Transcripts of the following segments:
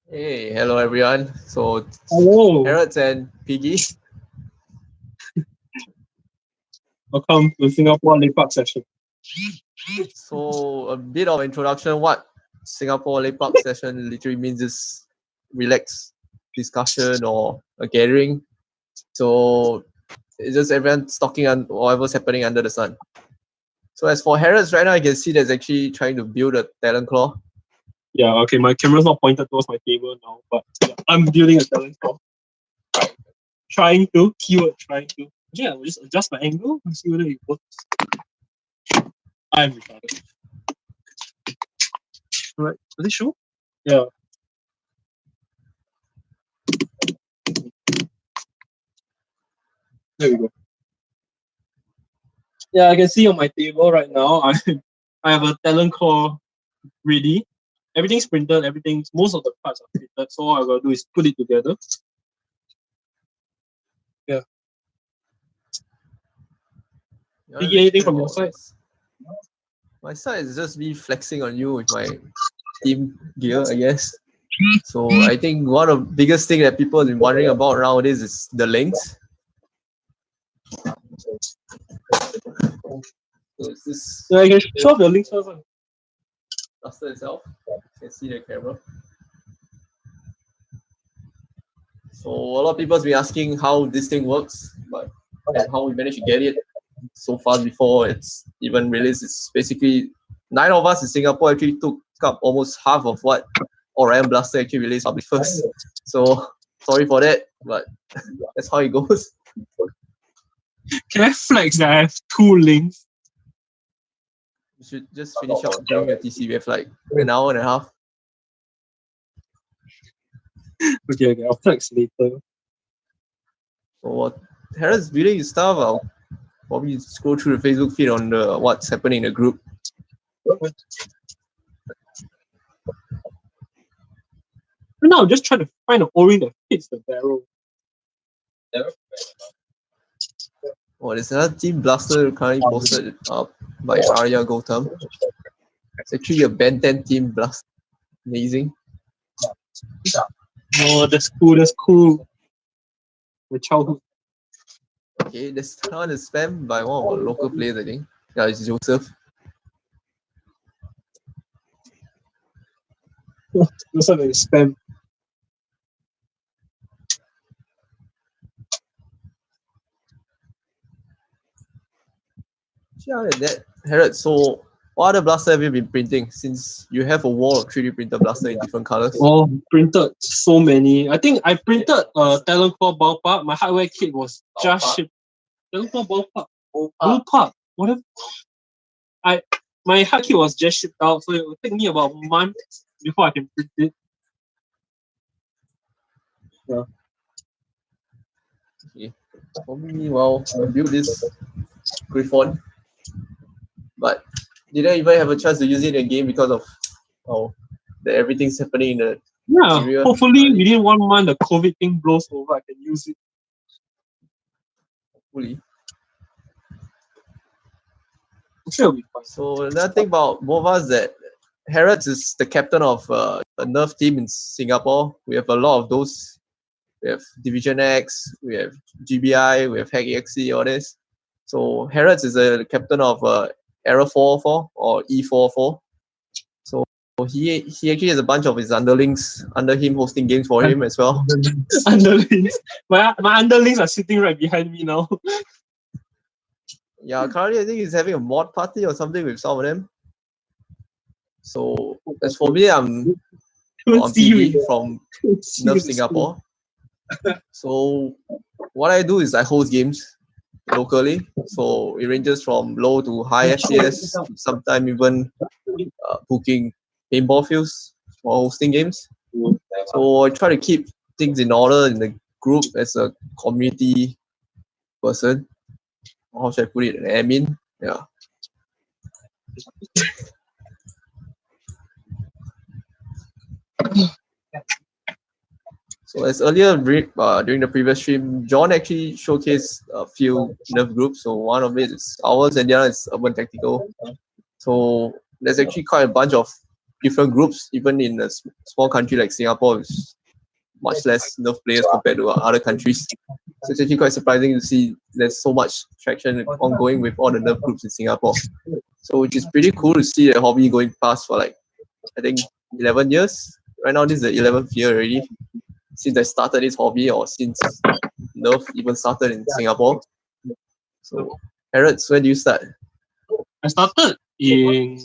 Hey, hello everyone. So, Hello, Harrods and Piggy. welcome to Singapore Lepak session. So, a bit of introduction. What Singapore Lepak session literally means is relaxed discussion or a gathering. So, it's just everyone's talking on whatever's happening under the sun. So, as for Harrods, right now, I can see there's actually trying to build a talent claw. Yeah, okay, my camera's not pointed towards my table now, but yeah, I'm building a talent call. Keyword trying to. Yeah, I'll just adjust my angle and see whether it works. I'm retarded. Alright, does it show? Yeah. There we go. Yeah, I can see on my table right now, I have a talent core ready. Everything's printed, most of the parts are printed, so all I gotta do is put it together. Yeah. Did you get anything from your side? My side is just me flexing on you with my team gear, I guess. So I think one of the biggest thing that people have been wondering about nowadays is the links. So it's this Yeah, I can show the links first. cluster itself. You can see the camera. So a lot of people have been asking how this thing works, but and how we managed to get it so fast before it's even released. It's basically 9 of us in Singapore actually took up almost half of what Orion Blaster actually released public first. So sorry for that, but that's how it goes. Can I flex that I have 2 links? We should just finish up doing the TC. We have like an hour and a half. Okay, I'll flex later. So what Harrod's building his stuff, I'll probably scroll through the Facebook feed on the what's happening in the group. Right now, I'm just trying to find an O-ring that fits the barrel. Oh, there's another Team Blaster currently posted up by Arya Gautam. It's actually a Ben 10 Team Blaster. Amazing. Oh, that's cool. My childhood. Okay, this one is spam by one of our local players, I think. Yeah, it's Joseph. This one is spam. Yeah, that Harrod, so what other blaster have you been printing since you have a wall of 3D printer blaster in different colors? Oh, printed so many. I think I printed Talent Core ballpark. My hardware kit was just shipped. Talent Core ballpark. Whatever. My hard kit was just shipped out, so it would take me about a month before I can print it. Yeah. Okay. For me, well, I built this Griffon, but didn't even have a chance to use it in a game because of everything's happening in the area. Hopefully within 1 month the COVID thing blows over, I can use it. Hopefully. I'm sure it'll be fine. So another thing about both of us that Harrods is the captain of a Nerf team in Singapore. We have a lot of those. We have Division X, we have GBI, we have Hack EXE, all this. So Harrods is the captain of Era 404 or E404. So he actually has a bunch of his underlings under him hosting games for him as well. Underlings. My underlings are sitting right behind me now. Yeah, currently I think he's having a mod party or something with some of them. So as for me, I'm Piggy from Nerf Singapore. So what I do is I host games locally. So it ranges from low to high FPS, sometimes even booking paintball fields for hosting games. So I try to keep things in order in the group as a community person. How should I put it? An admin. Yeah. So as earlier during the previous stream, John actually showcased a few Nerf groups. So one of it is ours, and the other is Urban Tactical. So there's actually quite a bunch of different groups, even in a small country like Singapore, with much less Nerf players compared to other countries. So it's actually quite surprising to see there's so much traction ongoing with all the Nerf groups in Singapore. So which is pretty cool to see the hobby going past for like, I think 11 years. Right now, this is the 11th year already since I started this hobby, or since Nerf even started in Singapore. So, Harrods, when do you start? I started in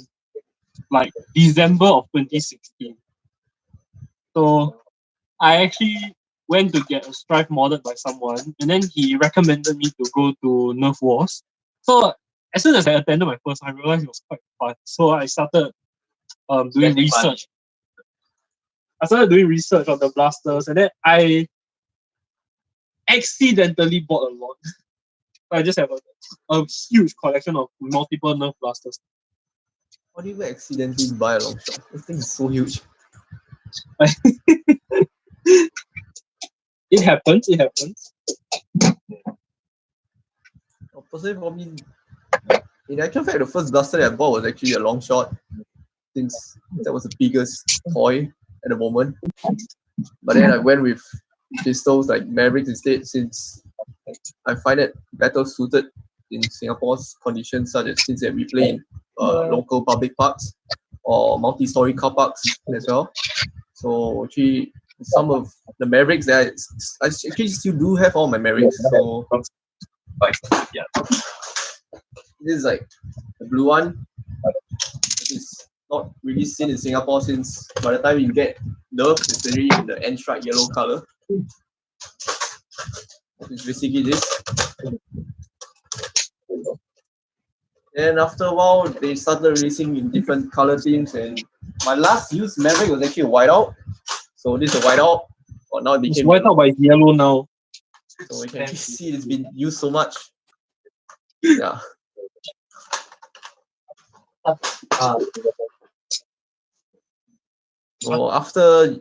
like December of 2016. So I actually went to get a Strife modded by someone, and then he recommended me to go to Nerf Wars. So as soon as I attended my first, I realized it was quite fun. So I started doing research. I started doing research on the blasters, and then I accidentally bought a lot. I just have a huge collection of multiple Nerf blasters. How do you accidentally buy a long shot? This thing is so huge. It happens. Personally, for me, in actual fact, the first blaster that I bought was actually a long shot, since that was the biggest toy at the moment. But then I went with pistols like Mavericks instead, since I find it better suited in Singapore's conditions, such as since we play in local public parks or multi-story car parks as well. So actually, some of the Mavericks that I actually still do have all my Mavericks. So yeah, this is like the blue one. It's not really seen in Singapore, since by the time you get Nerf, it's already in the end strike yellow color. It's basically this. And after a while, they started releasing in different color themes. And my last used Maverick was actually a whiteout. So this is a whiteout. But now it became whiteout, but it's yellow now. So we can actually see it's been used so much. Yeah. So after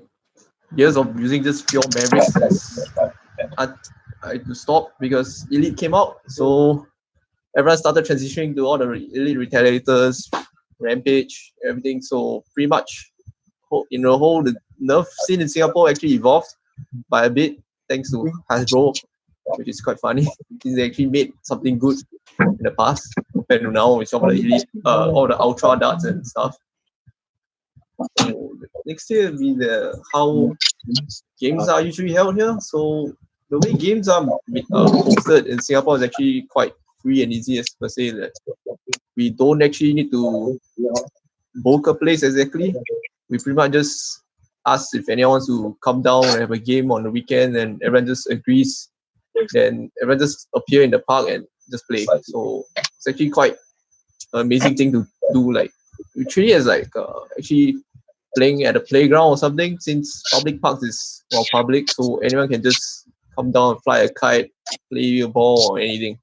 years of using just pure Mavericks, I had to stop because Elite came out. So everyone started transitioning to all the Elite Retaliators, Rampage, everything. So pretty much in the whole, the Nerf scene in Singapore actually evolved by a bit, thanks to Hasbro, which is quite funny, since they actually made something good in the past compared to now with all the Elite, all the Ultra darts and stuff. So next year will be how games are usually held here. So the way games are hosted in Singapore is actually quite free and easy, as per se, that we don't actually need to book a place exactly. We pretty much just ask if anyone wants to come down and have a game on the weekend, and everyone just agrees. Then everyone just appear in the park and just play. So it's actually quite an amazing thing to do. Like we treat it as like actually playing at a playground or something, since public parks is public, so anyone can just come down and fly a kite, play a ball or anything.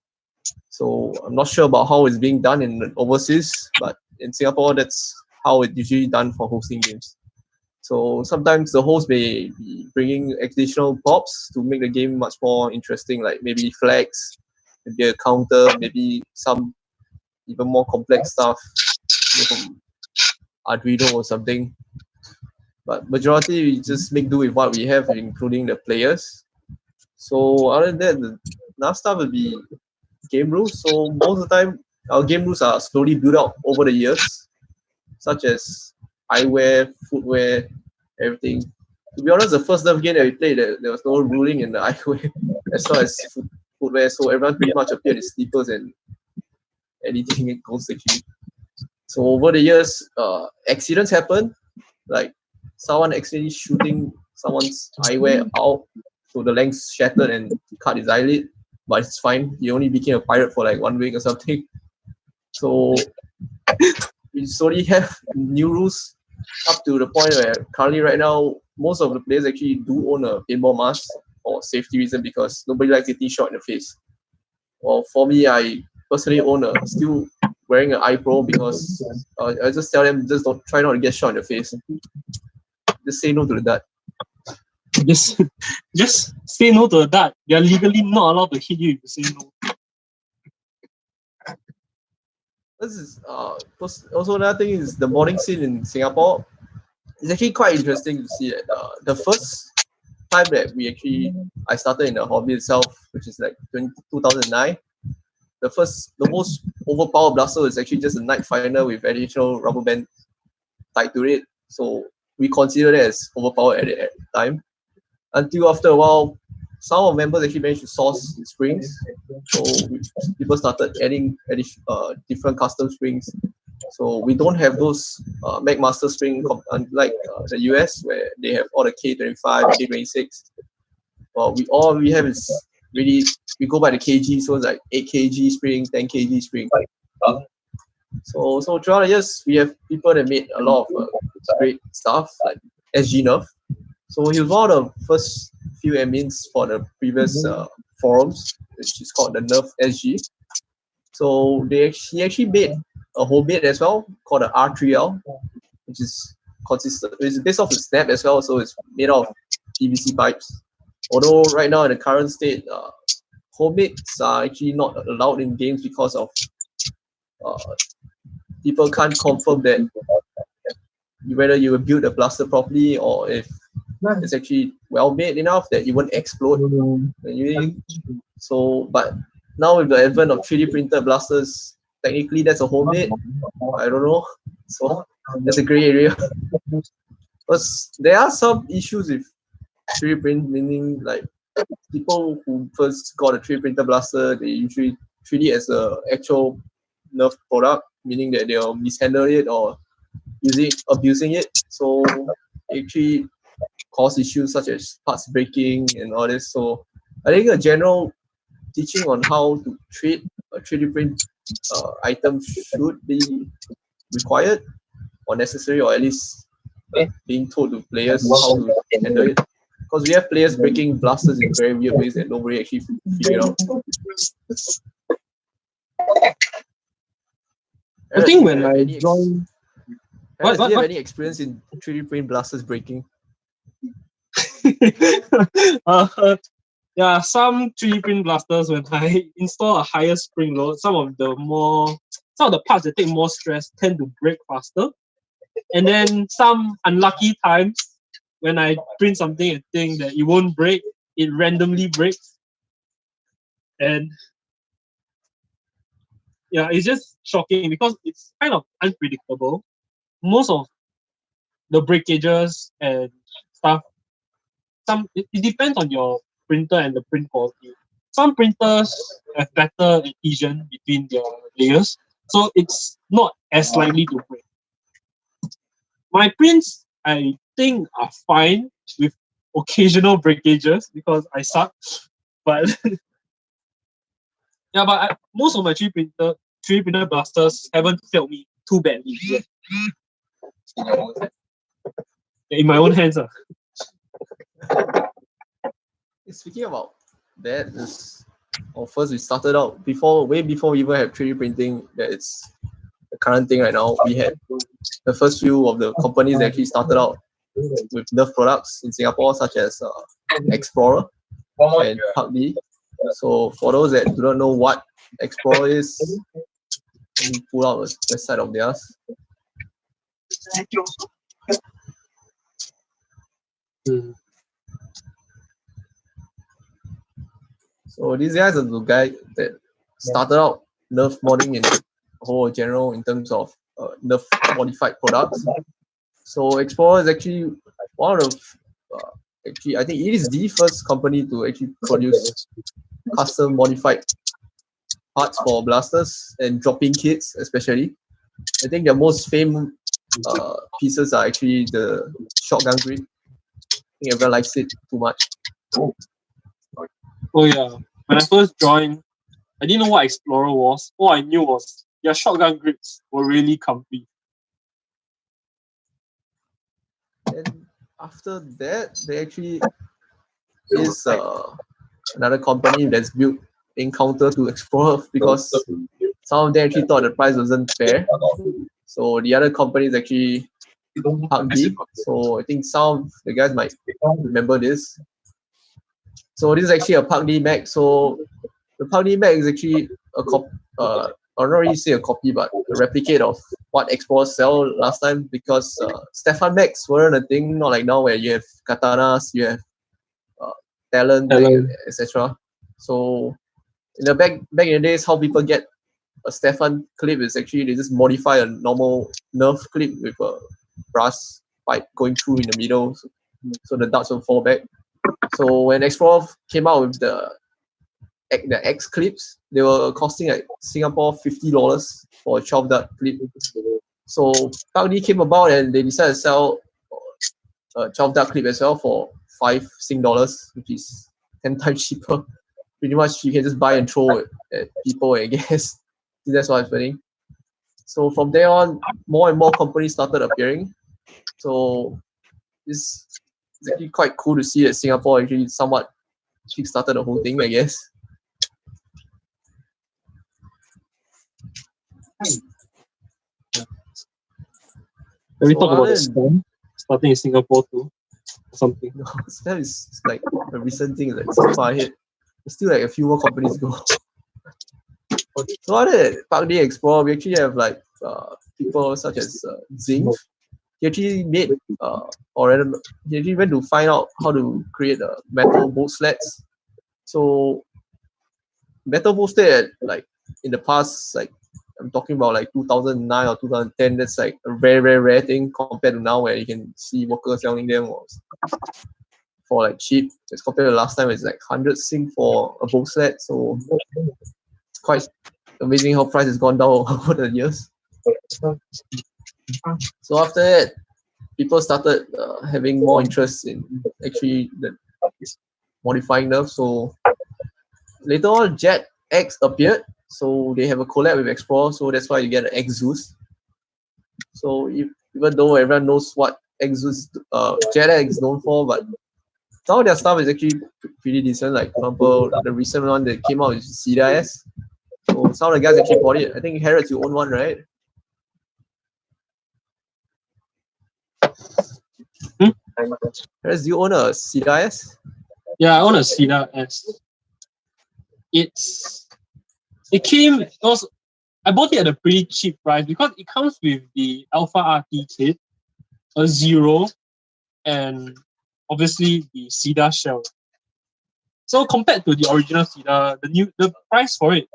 So I'm not sure about how it's being done in overseas, but in Singapore, that's how it's usually done for hosting games. So sometimes the host may be bringing additional props to make the game much more interesting, like maybe flags, maybe a counter, maybe some even more complex stuff from Arduino or something. But majority we just make do with what we have, including the players. So other than that, the last stuff will be game rules. So most of the time, our game rules are slowly built up over the years, such as eyewear, footwear, everything. To be honest, the first Nerf game that we played, there was no ruling in the eyewear as well as footwear. So everyone pretty much appeared in slippers and anything goes actually. So over the years, accidents happen, like someone accidentally shooting someone's eyewear out, so the lens shattered and cut his eyelid, but it's fine. He only became a pirate for like 1 week or something. So we slowly have new rules up to the point where currently right now, most of the players actually do own a paintball mask for safety reason, because nobody likes getting shot in the face. Well, for me, I personally own still wearing an eye pro, because I just tell them just don't try not to get shot in the face. Just say no to the dart. Just say no to a dart. They are legally not allowed to hit you if you say no. This is also another thing is the modding scene in Singapore. It's actually quite interesting to see that the first time that I started in the hobby itself, which is like 2009. The most overpowered blaster is actually just a night finder with additional rubber band tied to it. So we consider it as overpowered at the time. Until after a while, some of members actually managed to source springs. So people started adding different custom springs. So we don't have those McMaster spring unlike the US where they have all the K25, K26. Well, all we have is really we go by the kg, so it's like 8 kg spring, 10 kg spring. So throughout the years, we have people that made a lot of great stuff like SG Nerf. So he was one of the first few admins for the previous forums, which is called the Nerf SG. So he actually made a homemade as well called the R3L, which is it's based off the snap as well, so it's made of PVC pipes. Although right now in the current state, homemades are actually not allowed in games because of people can't confirm that whether you will build a blaster properly or if it's actually well made enough that it won't explode. So, but now with the advent of 3D printed blasters, technically that's a homemade. I don't know. So that's a gray area. But there are some issues with 3D print, meaning like people who first got a 3D printed blaster, they usually treat it as a actual Nerf product, meaning that they'll mishandle it or abusing it. So actually cause issues such as parts breaking and all this. So I think a general teaching on how to treat a 3D print item should be required or necessary, or at least being told to players how to handle it. Because we have players breaking blasters in very weird ways that nobody actually figured out. I think when I joined... Do you have any experience in 3D print blasters breaking? Yeah, some 3D print blasters, when I install a higher spring load, some of the parts that take more stress tend to break faster. And then some unlucky times when I print something and think that it won't break, it randomly breaks. And yeah, it's just shocking because it's kind of unpredictable. Most of the breakages and stuff, it depends on your printer and the print quality. Some printers have better adhesion between their layers, so it's not as likely to break. My prints, I think, are fine with occasional breakages because I suck. But yeah, but most of my 3D printer blasters haven't failed me too badly yet. In my own hands. Speaking about that, first we started out way before we even have 3D printing. That it's the current thing right now. We had the first few of the companies that actually started out with Nerf products in Singapore, such as Explorer and Piggy. So for those that do not know what Explorer is, let me pull out the website of theirs. So these guys are the guy that started out Nerf modding in whole general in terms of Nerf modified products. So Explorer is actually one of actually I think it is the first company to actually produce custom modified parts for blasters and drop-in kits, especially. I think their most famous pieces are actually the shotgun grip. I think everyone likes it too much. Oh yeah, when I first joined, I didn't know what Explorer was. All I knew was their shotgun grips were really comfy. And after that, there actually is another company that's built in counter to Explorer because some of them actually thought the price wasn't fair. So the other companies actually Puggy. So I think some of the guys might remember this. So this is actually a Puggy Mac. So the Puggy Mac is actually a or not really say a copy, but a replicate of what Explorers sell last time, because Stefan Macs weren't a thing, not like now where you have katanas, you have talent, etc. So in the back in the days, how people get a Stefan clip is actually they just modify a normal Nerf clip with a brass pipe going through in the middle, so the darts will fall back. So when Explorer came out with the X clips, they were costing like Singapore $50 for a 12 dart clip. So Puggy came about and they decided to sell a 12 dart clip as well for $5 Sing, which is 10 times cheaper. Pretty much you can just buy and throw it at people, I guess. That's what's happening. So from there on, more and more companies started appearing. So it's actually quite cool to see that Singapore actually somewhat kickstarted the whole thing, I guess. Can we talk about the STEM starting in Singapore too? Or something? No, STEM is like a recent thing, like so far ahead. There's still like a few more companies to go. So other than Puggy Explorer, we actually have like people such as Zinc. He actually made he actually went to find out how to create metal bolt sleds. So metal bolt sled, like in the past, like I'm talking about like 2009 or 2010, that's like a rare thing compared to now where you can see workers selling them for like cheap. As compared to last time, it's like 100 Sing for a bolt sled. So it's quite amazing how price has gone down over the years. So after that, people started having more interest in actually modifying them. So later on, Jet X appeared. So they have a collab with Explorer. So that's why you get an X Zeus. So even though everyone knows what X Zeus, Jet X is known for, but some of their stuff is actually pretty decent. Like for example, the recent one that came out is CDS. So some of the guys actually bought it. I think Harrods, you own one, right? Harrods, do you own a CDS? Yeah, I own a Cedar S. I bought it at a pretty cheap price because it comes with the Alpha RT kit, a Zero, and obviously the Cedar shell. So compared to the original Cedar, the price for it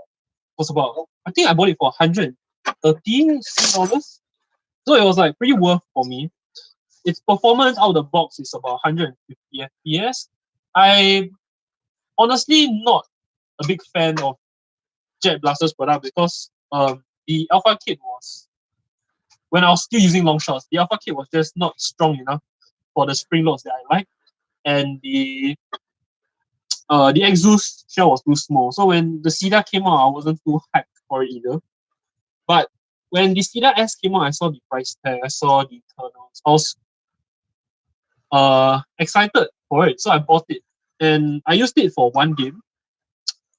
was about, I think I bought it for $130. So it was like pretty worth for me. Its performance out of the box is about 150 FPS. I honestly not a big fan of Jet Blaster's product because the Alpha kit was, when I was still using long shots, the Alpha kit was just not strong enough for the spring loads that I like, and the Exhaust shell was too small. So when the Cedar came out, I wasn't too hyped for it either. But when the Cedar S came out, I saw the price tag, I saw the internals. I was excited for it, so I bought it, and I used it for one game.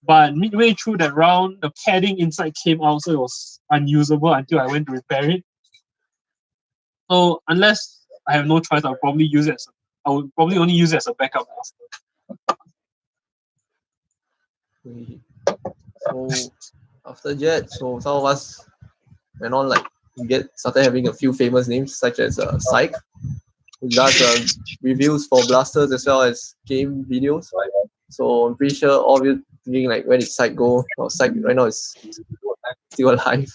But midway through that round, the padding inside came out, so it was unusable until I went to repair it. So unless I have no choice, I would probably only use it as a backup blaster. So after Jet, so some of us went on like started having a few famous names such as Psych, who does reviews for blasters as well as game videos. So I'm pretty sure all of you thinking like, where did Psych go? Well, Psych right now is still alive.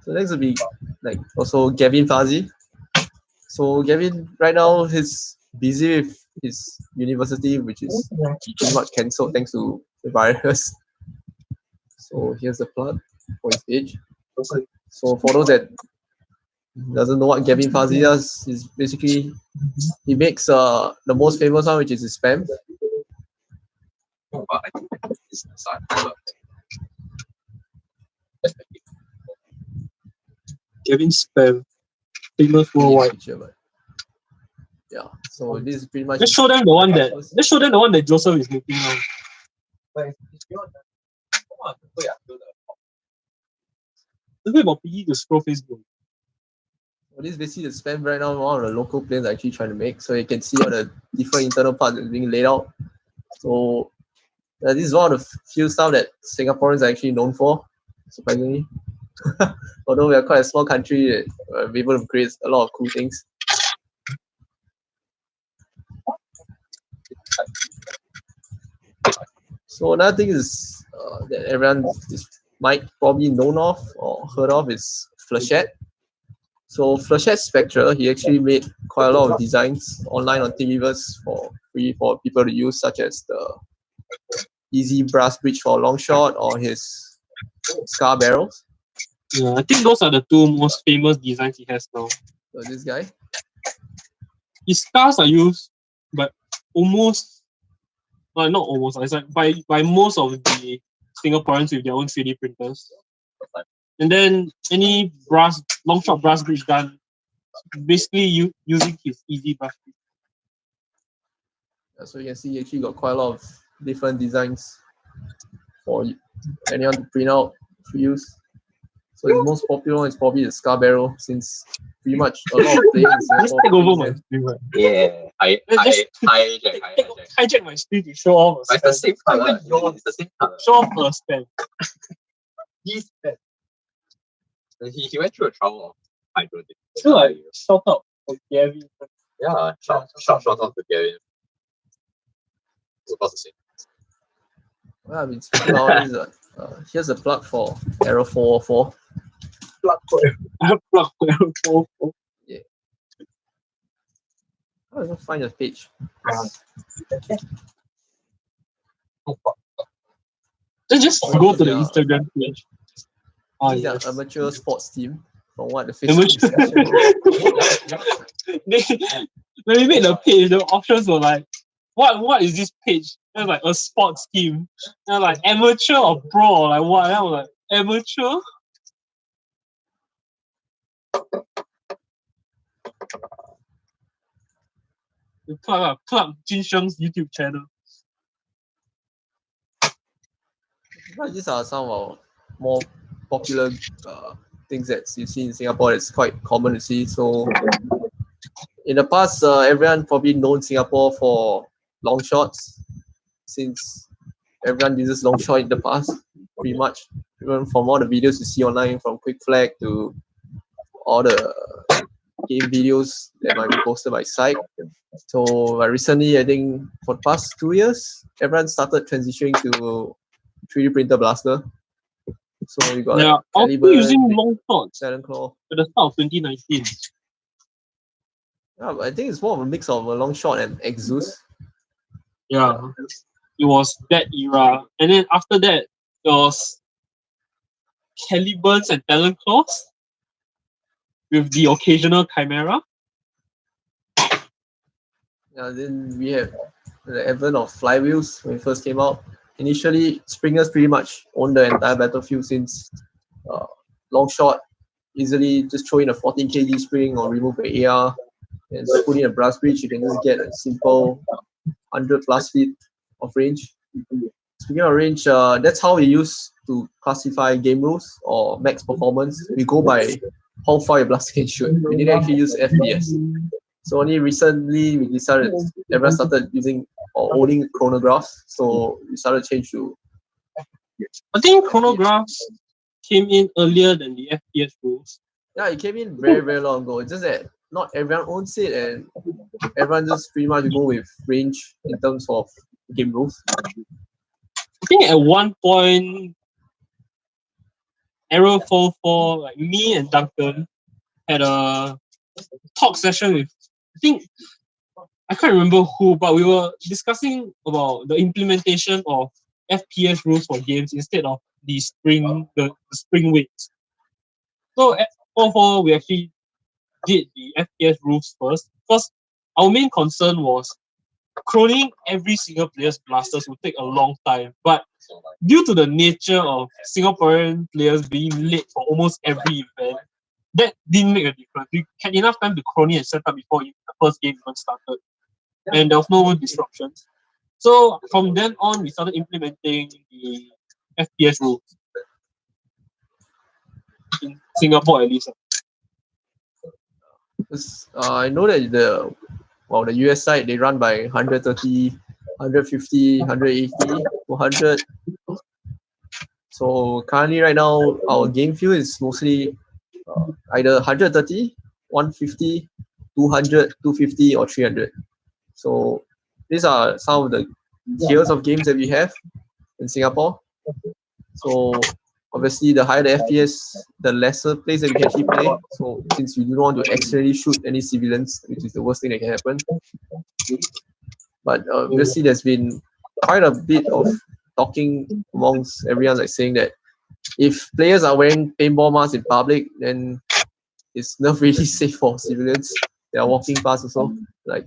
So next will be like also Gavin Fuzzy. So Gavin right now he's busy with his university, which is pretty much cancelled thanks to the virus. So here's the plug for his page. So for those that doesn't know what Gavin Fuzzy does, is basically he makes the most famous one, which is his spam. Gavin spam, famous worldwide. Yeah, so this is pretty much. Let's show them the one that Joseph is making now. Let's wait about Piggy to scroll Facebook. this is basically the spam right now one of the local players are actually trying to make. So you can see all the different internal parts that are being laid out. So this is one of the few stuff that Singaporeans are actually known for, surprisingly. Although we are quite a small country, we're able to create a lot of cool things. So another thing is that everyone might probably known of or heard of is Flechette. So Flechette Spectra, he actually made quite a lot of designs online on Thingiverse for free for people to use, such as the easy brass bridge for a long shot or his scar barrels. Yeah, I think those are the two most famous designs he has now. So this guy. His scars are used, but almost, not almost, it's like by most of the Singaporeans with their own 3D printers. And then any long shot brass bridge done, basically using his easy brass bridge. So you can see he actually got quite a lot of different designs for anyone to print out to use. So his most popular one is probably the scar barrel, since pretty much a lot of players in Singapore. Take over my screen, right? Yeah, hijack my screen to show off. It's the same color. It's the same color. Show off a stand. He's bad. He went through a trouble of hydro. So like shout out for Gary. Yeah, shout out to Gary. It's about the same. Well, I mean, speaking about this, here's a plug for Error 404. Plug for Error 404. Yeah. How do I find the page? Just go to the Instagram page. These are amateur sports team, from what the Amateur. Facebook When we made the page, the options were like, what is this page? There's like a sports team. They're like amateur or pro or like what? And I was like, amateur? You plug Jin Sheng's YouTube channel. These are some of our more popular things that you see in Singapore. It's quite common to see. So in the past, everyone probably known Singapore for long shots, since everyone uses long shot in the past, pretty much. Even from all the videos you see online, from Quick Flag to all the game videos that might be posted by site. So recently, I think for the past 2 years, everyone started transitioning to 3D printer blaster. So you got I was using long shots Silent Claw at the start of 2019. Yeah, but I think it's more of a mix of a long shot and Exus. Yeah, it was that era, and then after that, it was Caliburns and Talon Claws with the occasional Chimera. Yeah, then we have the advent of flywheels when it first came out. Initially, Springers pretty much owned the entire battlefield, since long shot, easily just throw in a 14 kg spring or remove the AR and put in a brass bridge. You can just get a simple 100 plus feet of range. Speaking of range, that's how we use to classify game rules or max performance. We go by how far your blaster can shoot. We didn't actually use FPS. So only recently we decided everyone started using or owning chronographs. So we started to change to. I think chronographs came in earlier than the FPS rules. Yeah, it came in very, very long ago. It's just that not everyone owns it, and everyone just pretty much go with range in terms of game rules. I think at one point, Error 404, like me and Duncan had a talk session with, I can't remember who, but we were discussing about the implementation of FPS rules for games instead of the spring weights. So at 404, we actually did the FPS rules first, because our main concern was cloning every single player's blasters would take a long time. But due to the nature of Singaporean players being late for almost every event, that didn't make a difference. We had enough time to clone it and set up before the first game even started. And there was no disruptions. So from then on, we started implementing the FPS rules. In Singapore, at least. I know that the US side, they run by 130, 150, 180, 200. So currently right now, our game field is mostly either 130, 150, 200, 250, or 300. So these are some of the tiers of games that we have in Singapore. So obviously, the higher the FPS, the lesser place that we can actually play. So since we do not want to accidentally shoot any civilians, which is the worst thing that can happen. But obviously, there's been quite a bit of talking amongst everyone, like saying that if players are wearing paintball masks in public, then it's not really safe for civilians. They are walking past also. Like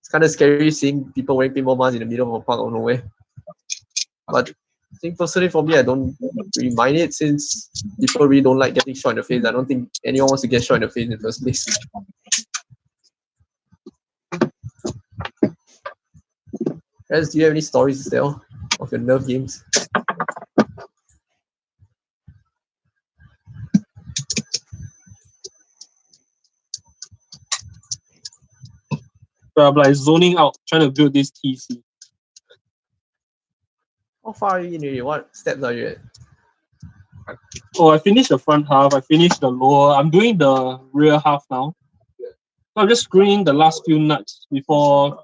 it's kind of scary seeing people wearing paintball masks in the middle of a park or nowhere. But I think personally for me, I don't really mind it since people really don't like getting shot in the face. I don't think anyone wants to get shot in the face in the first place. Guys, do you have any stories to tell of your Nerf games? So I'm like zoning out, trying to build this TC. How far are you in already? What steps are you at? Oh, I finished the front half. I finished the lower. I'm doing the rear half now. So I'm just screwing the last few nuts before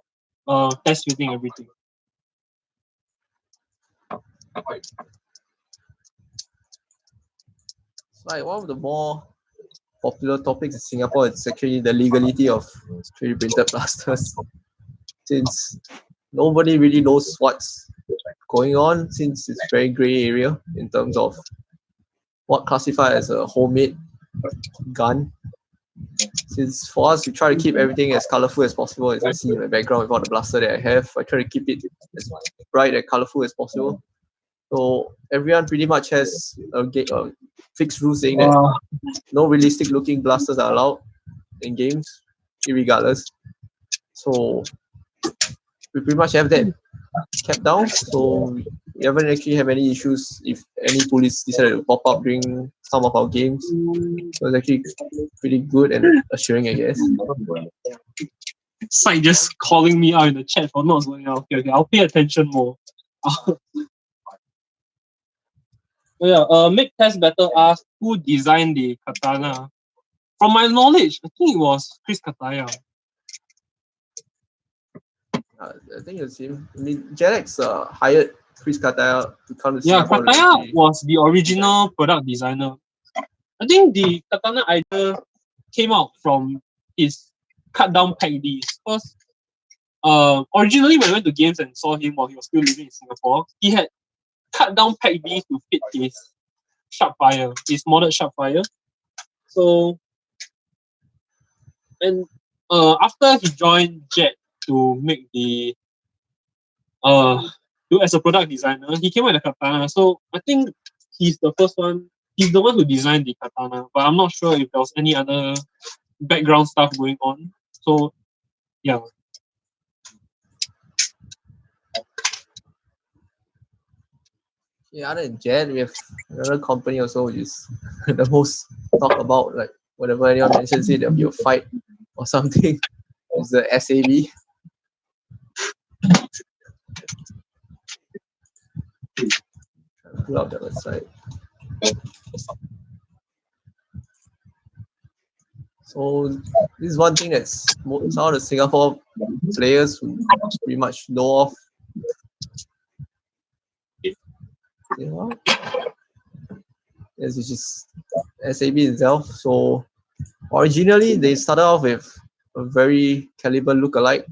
test fitting everything. It's like one of the more popular topics in Singapore is actually the legality of 3D printed plasters. Since nobody really knows what's going on, since it's very gray area in terms of what classified as a homemade gun. Since for us, we try to keep everything as colorful as possible. As you see in my background with all the blaster that I have, I try to keep it as bright and colorful as possible. So everyone pretty much has a fixed rule saying that no realistic looking blasters are allowed in games, irregardless. So we pretty much have that kept down. So we haven't actually have any issues if any police decided to pop up during some of our games. So it's actually pretty good and assuring, I guess. Site just calling me out in the chat for not going out. Okay, I'll pay attention more. Make Test Better asked who designed the katana. From my knowledge, I think it was Chris Kataya. I think it's him. I mean, Jalex hired Chris Kataya to come to Singapore. Kataya was the original product designer. I think the katana idea came out from his cut down Piggy. Because originally when I went to games and saw him while he was still living in Singapore, he had cut down Piggy to fit his Sharpfire, his modded Sharpfire. So, and after he joined Jet to make the as a product designer, he came out with a katana. So I think he's the first one. He's the one who designed the katana, but I'm not sure if there was any other background stuff going on. So, yeah. Yeah, other than Jet, we have another company also which is the most talked about. Like whenever anyone mentions it, there'll be a fight or something. It's the SAB. Pull out the website. So this is one thing that's some of the Singapore players who pretty much know of. Yes, which is SAB itself. So originally they started off with a very caliber look-alike,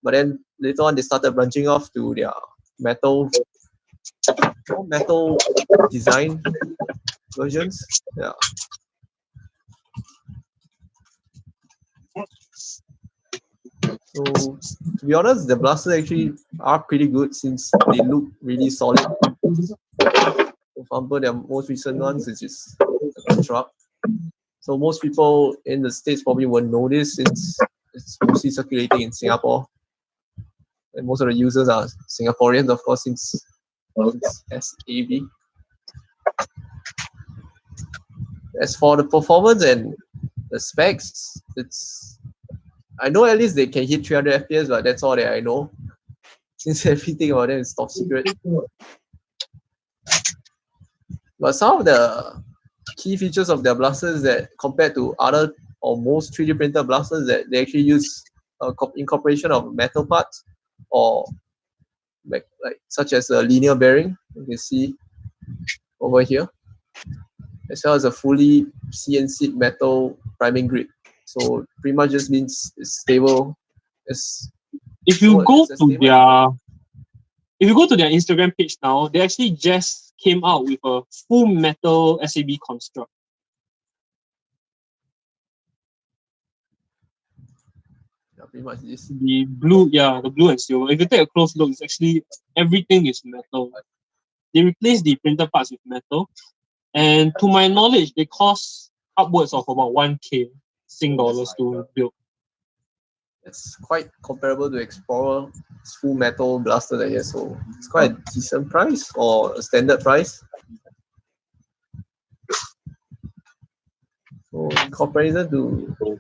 but then later on they started branching off to their metal design versions. Yeah. So to be honest, the blasters actually are pretty good since they look really solid. For example, their most recent ones is just a truck. So most people in the States probably won't know this since it's mostly circulating in Singapore. And most of the users are Singaporeans, of course, since it's SAB. As for the performance and The specs, I know at least they can hit 300 FPS, but that's all that I know. Since everything about them is top secret. But some of the key features of their blasters that compared to other or most 3D printer blasters that they actually use incorporation of metal parts or like such as a linear bearing, you can see over here, as well as a fully CNC metal priming grid. So pretty much just means it's stable. If you go to their Instagram page now, they actually just came out with a full metal SAB construct. Yeah, pretty much this. The blue and silver. If you take a close look, it's actually everything is metal. They replaced the printer parts with metal, and to my knowledge, they cost upwards of about 1K Sing dollars to build. It's quite comparable to Explorer full metal blaster, I guess. So it's quite a decent price or a standard price. So in comparison to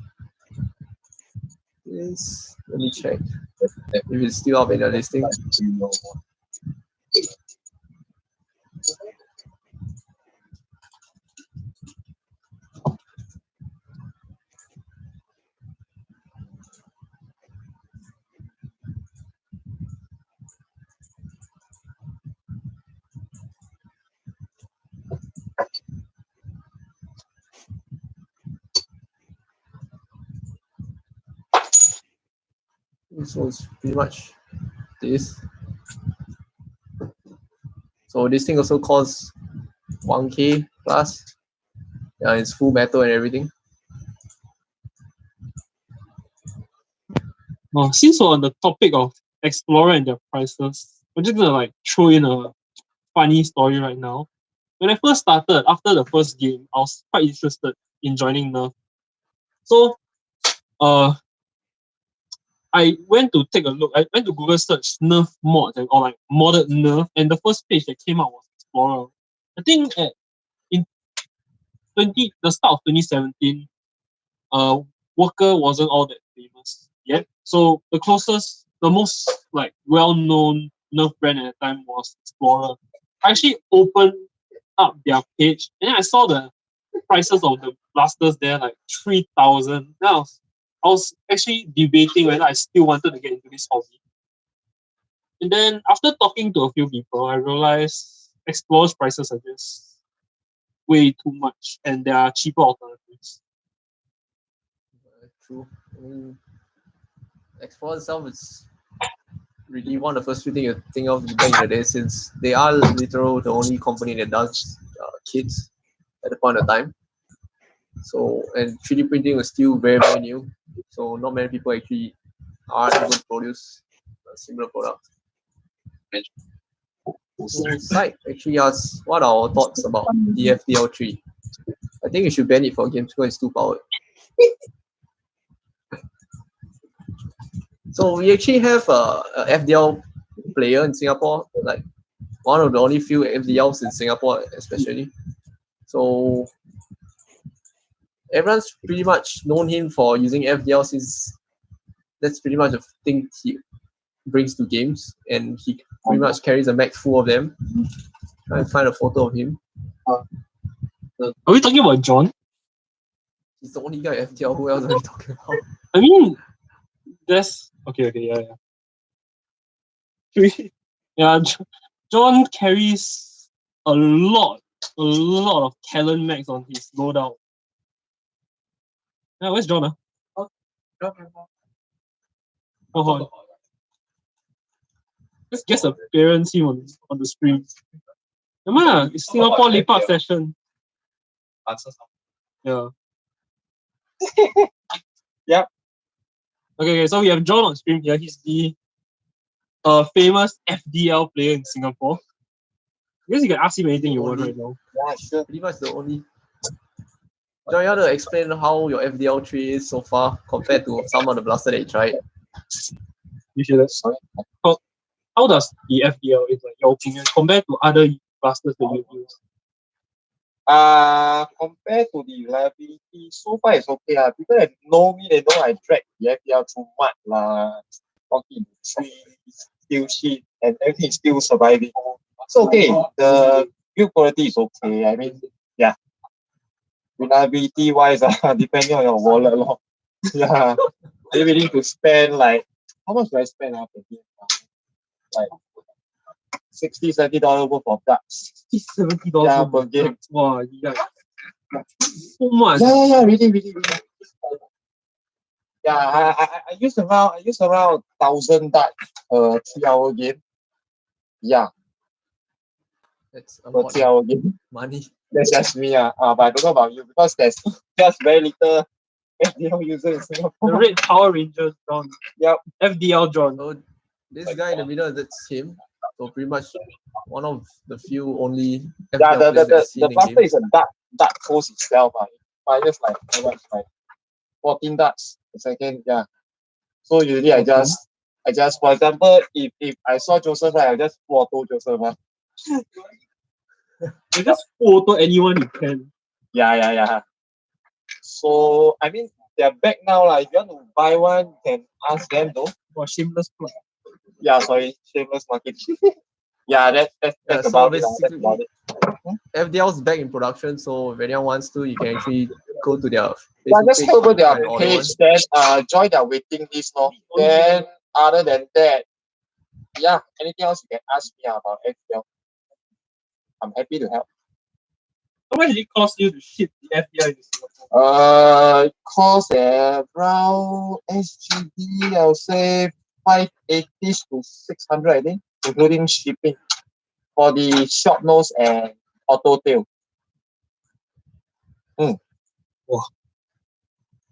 this, let me check if it's still up in the listing. So it's pretty much this. So this thing also costs 1K plus. Yeah, it's full metal and everything. Since we're on the topic of Explorer and their prices, I'm just gonna throw in a funny story right now. When I first started, after the first game, I was quite interested in joining Nerf. So I went to take a look. I went to Google search Nerf mods or modded Nerf, and the first page that came out was Explorer. I think in the start of 2017, Worker wasn't all that famous yet. So the most well-known Nerf brand at the time was Explorer. I actually opened up their page and I saw the prices of the blasters there, 3,000. Now I was actually debating whether I still wanted to get into this hobby. And then after talking to a few people, I realized Explorer's prices are just way too much and there are cheaper alternatives. True. Explorer itself is really one of the first few things you think of back in the day, since they are literally the only company that does kits at the point of time. So, and 3D printing was still very, very new. So not many people actually are able to produce a similar product. So Site actually asks, what are our thoughts about the FDL3? I think you should ban it for games because it's too powered. So we actually have a FDL player in Singapore, one of the only few FDLs in Singapore especially. So everyone's pretty much known him for using FDL, since that's pretty much the thing he brings to games, and he pretty much carries a Mac full of them. Try and find a photo of him. Are we talking about John? He's the only guy at FDL. Who else are we talking about? I mean, there's okay, yeah. John carries a lot of talent max on his loadout. Yeah, where's John? Oh, let's guess appearance him on the stream. It's Singapore Lepak session. Yeah. Yeah. Okay, so we have John on stream here. He's the famous FDL player in Singapore. I guess you can ask him anything you want right now. Yeah, sure. Pretty much the only. John, you want to explain how your FDL3 is so far compared to some of the blaster that you tried? You should. How does the FDL, in your opinion, compare to other blasters that you use? Compared to the reliability, so far it's okay. People that know me, they know I drag the FPL too much. Talking trees, still shit, and everything is still surviving. It's okay. The build quality is okay. I mean, yeah. Reliability wise, depending on your wallet, lor. Yeah. You're willing to spend like, how much do I spend per game? Like $60, $70 worth of darts. $70 Yeah, per per game. Wow, yeah. So much. Yeah, really. Yeah, I use around 1,000 darts per 3-hour game. Yeah, That's a per lot 3-hour of game. money. That's just me. But I don't know about you because there's just very little FDL users in The Singapore. Red Power Rangers, John. Yep. FDL, John. So this guy in the middle, that's him. So pretty much one of the few only Yeah, FPL players that I've seen the in blaster games. is a dart post itself. I just like how much, like 14 darts a second. Yeah. So usually I just for example, if I saw Joseph, right, I just auto Joseph. You just photo anyone you can. Yeah. So I mean they're back now. If you want to buy one, you can ask them though. Or shameless plug. Yeah, sorry, shameless marketing. Yeah, that's So about it. That's basically, about it. FDL's back in production. So if anyone wants to, you can actually go to their Yeah, Facebook just page head over their and order page, one. then join their waiting list. No? Then other than that, yeah, anything else you can ask me about FPL. I'm happy to help. How much did it cost you to ship the FDL in Singapore? It costs around SGD, I'll say 580 to 600, I think, including shipping for the short nose and auto tail. Wow.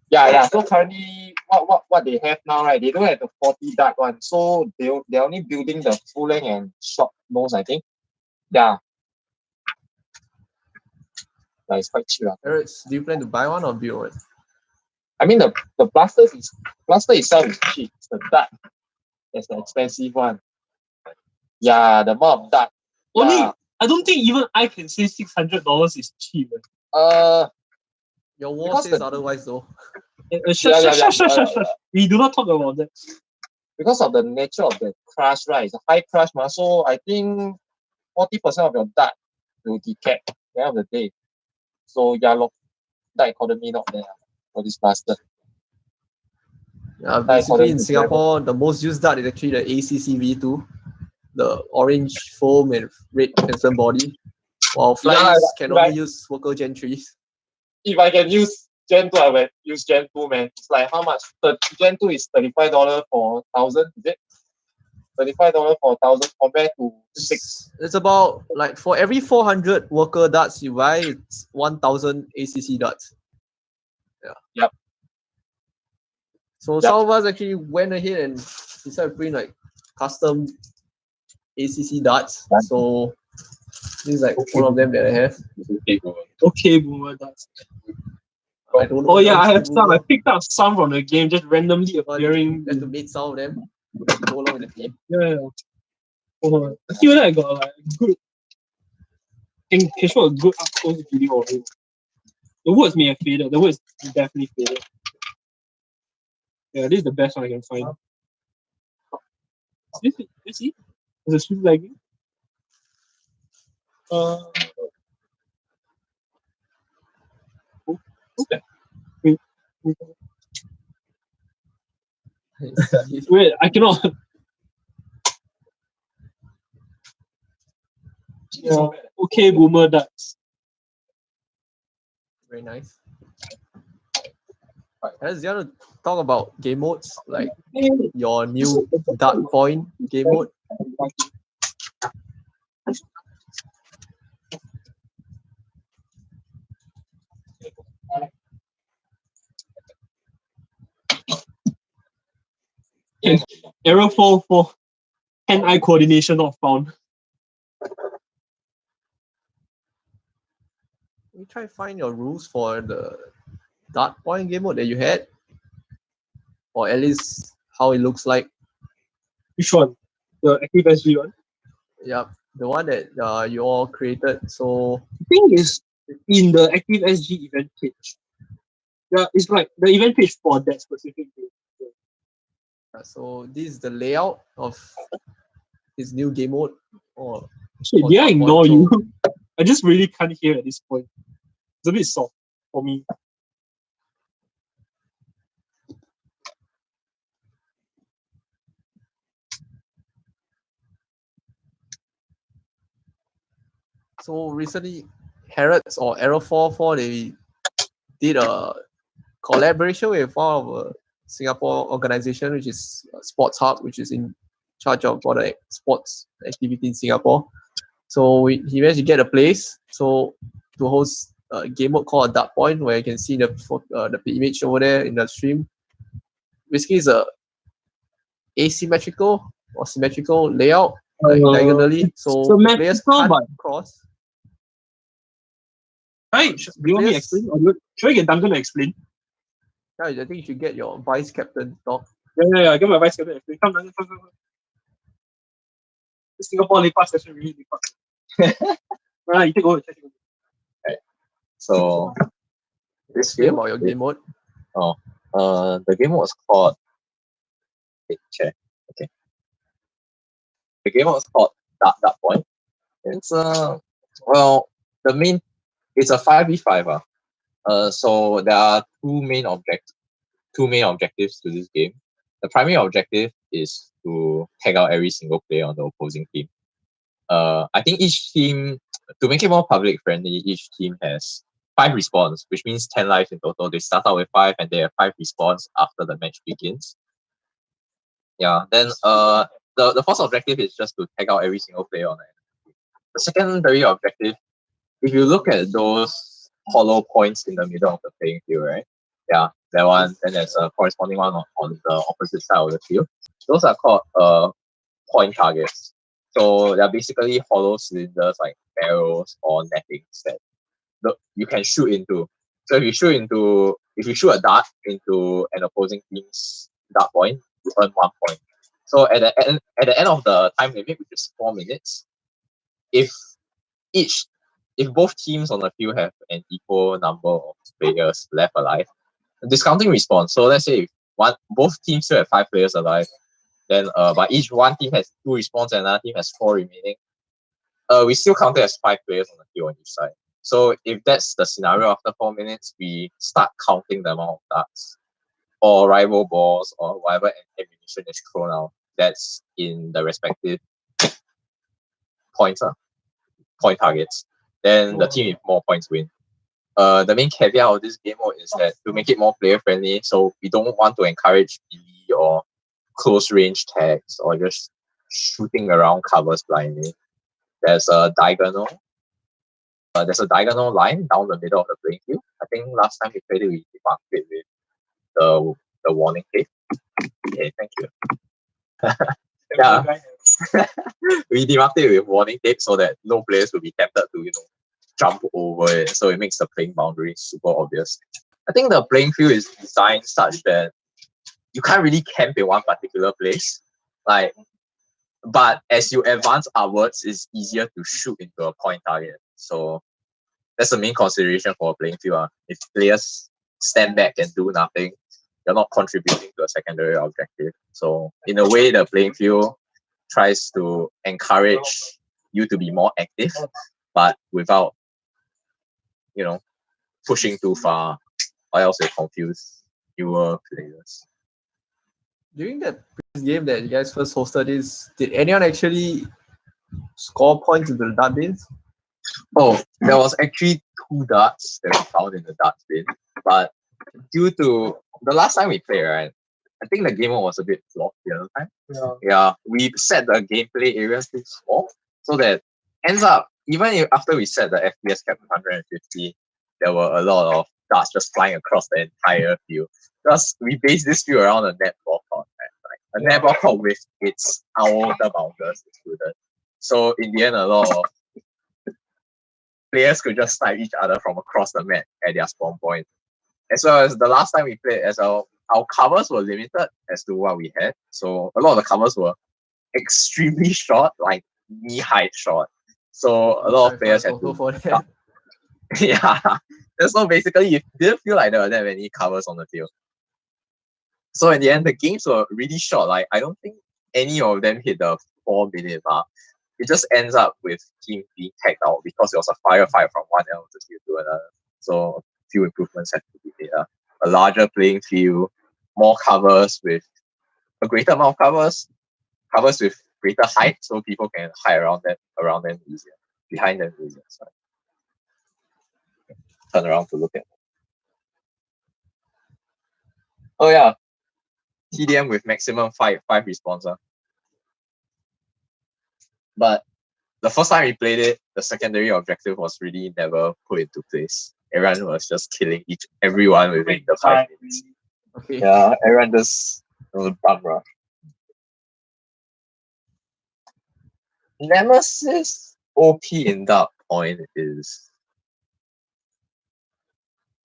Yeah. So currently, what they have now, right? They don't have the 40 dart one, so they're only building the full length and short nose, I think. Yeah. Yeah, it's quite cheap. Harrods, do you plan to buy one or build one? I mean, the blaster itself is cheap. It's the dart that's the expensive one. Yeah, the amount of dart. Only, Yeah. I don't think even I can say $600 is cheap. Your wall Because says the- otherwise though. Shush. We do not talk about that. Because of the nature of the crush, right? It's a high crush, so I think 40% of your dart will decay at the end of the day. So yeah, look, dart economy not there for this blaster. Basically in Singapore, the most used dart is actually the ACC V2, the orange foam and red handsome body. While flyers can only use Worker Gen 3s. If I can use Gen 2, I will use Gen 2, man. It's like how much? Gen 2 is $35 for 1,000, is it? $35 for 1,000 compared to 6. It's about like for every 400 worker darts you buy, it's 1,000 ACC darts. Yeah. Yep. So some of us actually went ahead and decided to print like custom ACC darts. So this is like one of them that I have. Okay, boomer darts. I don't know. Oh yeah, I have some. I picked up some from the game, just randomly appearing. You have to make some of them to go along with the team. Yeah. Oh, I feel like I got like good. Can show a good up close video of it. The words may have faded. The words definitely faded. Yeah, this is the best one I can find. Let's see. There's a sweet legging. Okay. Wait, I cannot. Yeah. Okay, boomer darts. Very nice. As you want to talk about game modes, like your new dart point game mode. Error for hand-eye coordination not found. You try to find your rules for the dart point game mode that you had, or at least how it looks like. Which one? The Active SV one? Yep, the one that you all created. So The thing is, in the Active SG event page. Yeah, it's like the event page for that specific game. So this is the layout of this new game mode. Or Shit, did I ignore you? I just really can't hear at this point. It's a bit soft for me. So recently, Harrods or Arrow 44, they did a collaboration with one of a Singapore organization, which is Sports Hub, which is in charge of all the sports activity in Singapore. So he managed to get a place to host a game mode called Dark Point, where you can see the image over there in the stream. Basically, it's a asymmetrical or symmetrical layout, diagonally, so players can't cross. Right, do you want me to explain? Or should I get Duncan to explain? Yeah, I think you should get your vice captain to talk. Yeah, I get my vice captain to explain. Come, Duncan, come. The Singapore Lepak session really Lepak. Right, you take over. Right. So this Say about your game mode. The game mode was called chair. Okay. The game mode was called Dark Point. It's it's a 5v5. So there are two main objectives to this game. The primary objective is to tag out every single player on the opposing team. I think each team, to make it more public friendly, each team has 5 respawns, which means 10 lives in total. They start out with 5 and they have 5 respawns after the match begins. Yeah, then the first objective is just to tag out every single player on it. The secondary objective, if you look at those hollow points in the middle of the playing field, right? Yeah, that one. Then there's a corresponding one on the opposite side of the field. Those are called point targets. So they're basically hollow cylinders like barrels or nettings that you can shoot into. So if you shoot a dart into an opposing team's dart point, you earn 1 point. So at the end of the time limit, which is 4 minutes, if both teams on the field have an equal number of players left alive, discounting respawn. So let's say if both teams still have 5 players alive, then but each one team has 2 respawns and another team has 4 remaining, we still count it as 5 players on the field on each side. So if that's the scenario after 4 minutes, we start counting the amount of darts or rival balls or whatever ammunition is thrown out that's in the respective point targets. Then the team with more points win. The main caveat of this game mode is that to make it more player friendly, so we don't want to encourage melee or close range tags or just shooting around covers blindly. There's a diagonal line down the middle of the playing field. I think last time we played it, we demarked it with the warning tape. Okay, thank you. Yeah. We demarked it with warning tape so that no players will be tempted to, jump over it. So it makes the playing boundary super obvious. I think the playing field is designed such that you can't really camp in one particular place. But as you advance upwards, it's easier to shoot into a point target. So that's the main consideration for a playing field. If players stand back and do nothing, you're not contributing to a secondary objective. So in a way, the playing field tries to encourage you to be more active, but without, pushing too far, or else it confuse newer players. During that game that you guys first hosted did anyone actually score points into the dart bins? Oh, there was actually 2 darts that we found in the darts bin, but due to the last time we played, right, I think the game was a bit flawed the other time. Yeah, we set the gameplay areas too small, so that ends up, even if after we set the FPS cap to 150, there were a lot of darts just flying across the entire field. Because we based this field around a netball court, right? A netball court with its outer bounders included. So in the end, a lot of players could just snipe each other from across the map at their spawn point. As well as the last time we played, our covers were limited as to what we had. So a lot of the covers were extremely short, like knee-height short. So a lot of players had to Yeah. And so basically, it didn't feel like there were that many covers on the field. So in the end, the games were really short. Like, I don't think any of them hit the 4-minute mark. It just ends up with teams being tagged out because it was a firefight from one end of the field to another. So a few improvements have to be made. A larger playing field, more covers with a greater amount of covers with greater height so people can hide around them easier, behind them easier. So turn around to look at them. Oh yeah, TDM with maximum five respawns. But the first time we played it, the secondary objective was really never put into place. Everyone was just killing everyone within the 5 minutes. Okay. Yeah, everyone just bum rush. Nemesis OP in that point is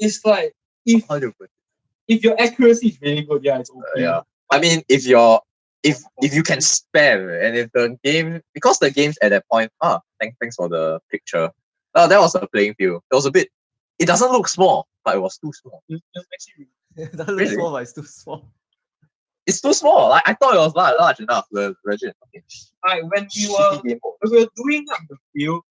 It's like if your accuracy is really good, yeah, it's okay. yeah. I mean, if you can spam and if the game, because the game's at that point, thanks for the picture. That was a playing field. It was a bit. It doesn't look small, but it was too small. It doesn't look Really? small, but it's too small. It's too small. Like I thought it was large enough. Legit. Like when we were doing up the field,